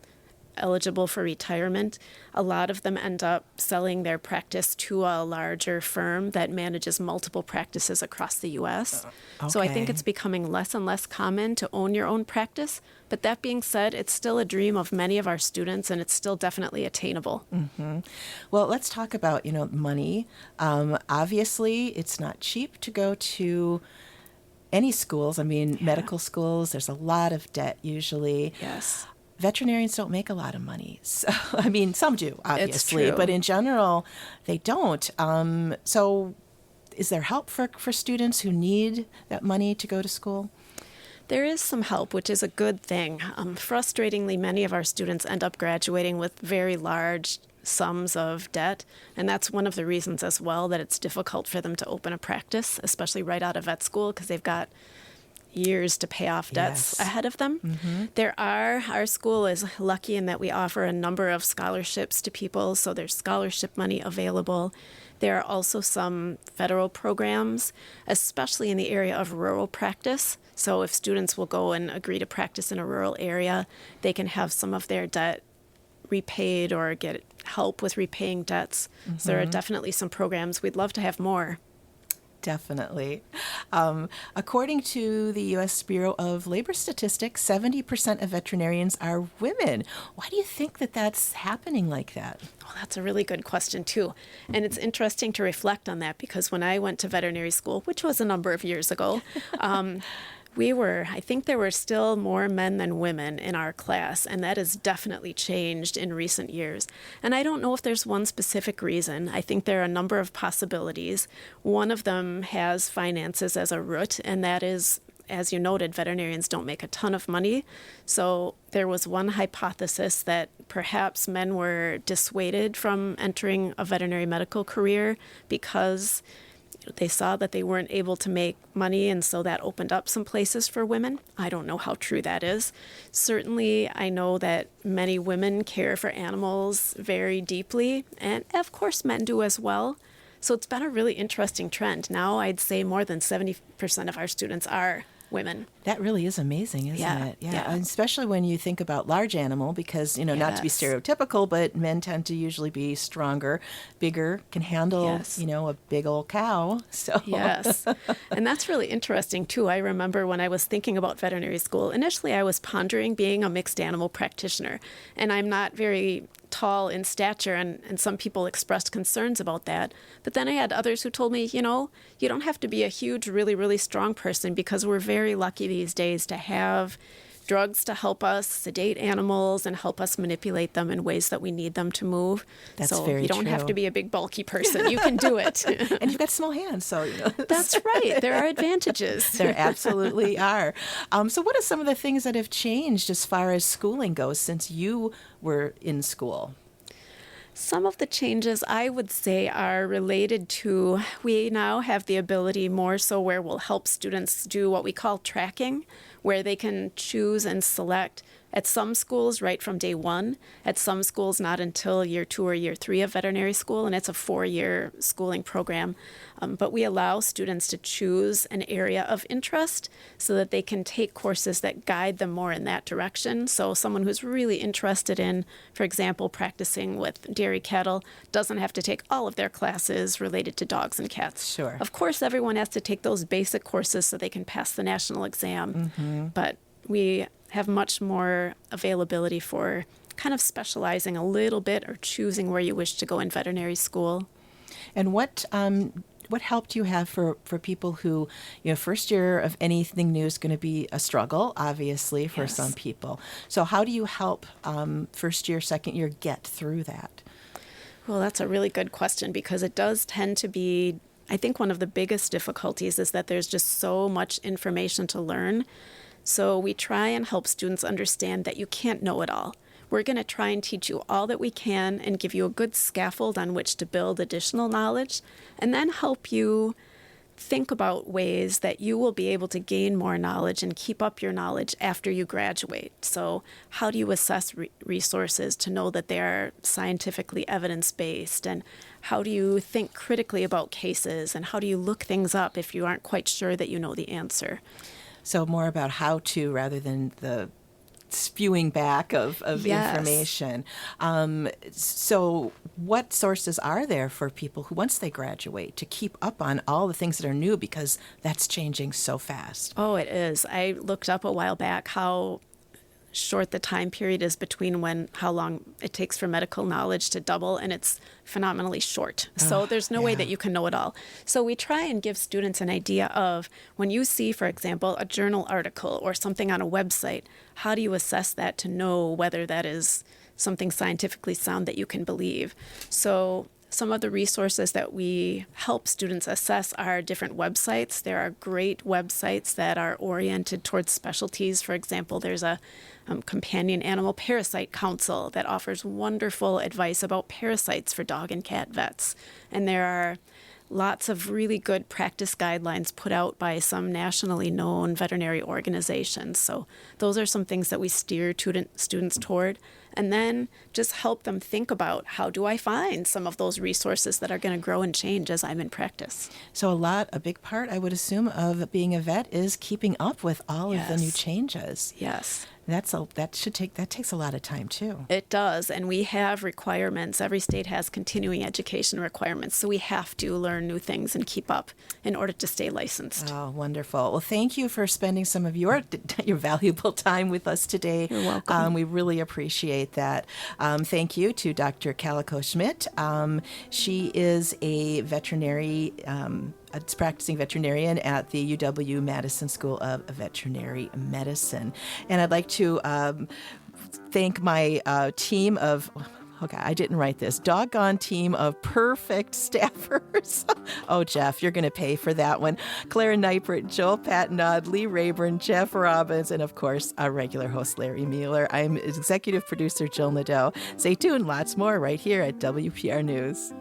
eligible for retirement. A lot of them end up selling their practice to a larger firm that manages multiple practices across the U.S. So I think it's becoming less and less common to own your own practice. But that being said, it's still a dream of many of our students, and it's still definitely attainable. Well, let's talk about, money. Obviously, it's not cheap to go to any schools. I mean, medical schools, there's a lot of debt usually. Yes. Veterinarians don't make a lot of money. So, I mean, some do, obviously, It's true. but in general, they don't. So is there help for students who need that money to go to school? There is some help, which is a good thing. Frustratingly, many of our students end up graduating with very large sums of debt, and that's one of the reasons as well that it's difficult for them to open a practice, especially right out of vet school, because they've got years to pay off debts ahead of them. Our school is lucky in that we offer a number of scholarships to people, so there's scholarship money available. There are also some federal programs, especially in the area of rural practice. So if students will go and agree to practice in a rural area, they can have some of their debt repaid or get help with repaying debts. So there are definitely some programs. We'd love to have more. Definitely. According to the U.S. Bureau of Labor Statistics, 70% of veterinarians are women. Why do you think that that's happening like that? Well, that's a really good question, too. And it's interesting to reflect on that because when I went to veterinary school, which was a number of years ago, I think there were still more men than women in our class, and that has definitely changed in recent years. And I don't know if there's one specific reason. I think there are a number of possibilities. One of them has finances as a root, and that is, as you noted, veterinarians don't make a ton of money. So there was one hypothesis that perhaps men were dissuaded from entering a veterinary medical career because they saw that they weren't able to make money, and so that opened up some places for women. I don't know how true that is. Certainly, I know that many women care for animals very deeply, and of course men do as well. So it's been a really interesting trend. Now I'd say more than 70% of our students are women. That really is amazing, isn't it? Yeah. And especially when you think about large animal, because, not to be stereotypical, but men tend to usually be stronger, bigger, can handle, a big old cow. So Yes. And that's really interesting, too. I remember when I was thinking about veterinary school, initially I was pondering being a mixed animal practitioner. And I'm not very tall in stature, and some people expressed concerns about that. But then I had others who told me, you don't have to be a huge, really, really strong person because we're very lucky these days to have drugs to help us sedate animals and help us manipulate them in ways that we need them to move. That's so very you don't true. have to be a big, bulky person. You can do it. And you've got small hands, so That's right. There are advantages. There absolutely are. So what are some of the things that have changed as far as schooling goes since you were in school? Some of the changes I would say are related to, we now have the ability more so where we'll help students do what we call tracking, where they can choose and select at some schools right from day one, at some schools not until year 2 or year 3 of veterinary school, and it's a 4-year schooling program. But we allow students to choose an area of interest so that they can take courses that guide them more in that direction. So someone who's really interested in, for example, practicing with dairy cattle doesn't have to take all of their classes related to dogs and cats. Sure. Of course, everyone has to take those basic courses so they can pass the national exam. Mm-hmm. But we have much more availability for kind of specializing a little bit or choosing where you wish to go in veterinary school. And what help do you have for people who, first year of anything new is going to be a struggle, obviously, for some people. So how do you help first year, second year get through that? Well, that's a really good question because it does tend to be, I think one of the biggest difficulties is that there's just so much information to learn. So we try and help students understand that you can't know it all. We're going to try and teach you all that we can and give you a good scaffold on which to build additional knowledge, and then help you think about ways that you will be able to gain more knowledge and keep up your knowledge after you graduate. So how do you assess resources to know that they're scientifically evidence-based? And how do you think critically about cases? And how do you look things up if you aren't quite sure that you know the answer? So more about how to rather than the spewing back of information. So what sources are there for people who, once they graduate, to keep up on all the things that are new because that's changing so fast? Oh, it is. I looked up a while back how short the time period is between how long it takes for medical knowledge to double, and it's phenomenally short. So there's no way that you can know it all. So we try and give students an idea of when you see, for example, a journal article or something on a website, how do you assess that to know whether that is something scientifically sound that you can believe? So some of the resources that we help students assess are different websites. There are great websites that are oriented towards specialties. For example, there's a companion animal parasite council that offers wonderful advice about parasites for dog and cat vets. And there are lots of really good practice guidelines put out by some nationally known veterinary organizations. So those are some things that we steer students toward. and then just help them think about how do I find some of those resources that are going to grow and change as I'm in practice. So a big part, I would assume, of being a vet is keeping up with all of the new changes. Yes. That takes a lot of time too. It does, and we have requirements. Every state has continuing education requirements, so we have to learn new things and keep up in order to stay licensed. Oh, wonderful. Well, thank you for spending some of your valuable time with us today. You're welcome. We really appreciate that. Thank you to Dr. Calico Schmidt. She is a veterinary a practicing veterinarian at the UW Madison School of Veterinary Medicine. And I'd like to thank my team of, okay, I didn't write this, doggone team of perfect staffers. Oh, Jeff, you're going to pay for that one. Clara Neipert, Joel Patnod, Lee Rayburn, Jeff Robbins, and of course, our regular host, Larry Mueller. I'm executive producer, Jill Nadeau. Stay tuned, lots more right here at WPR News.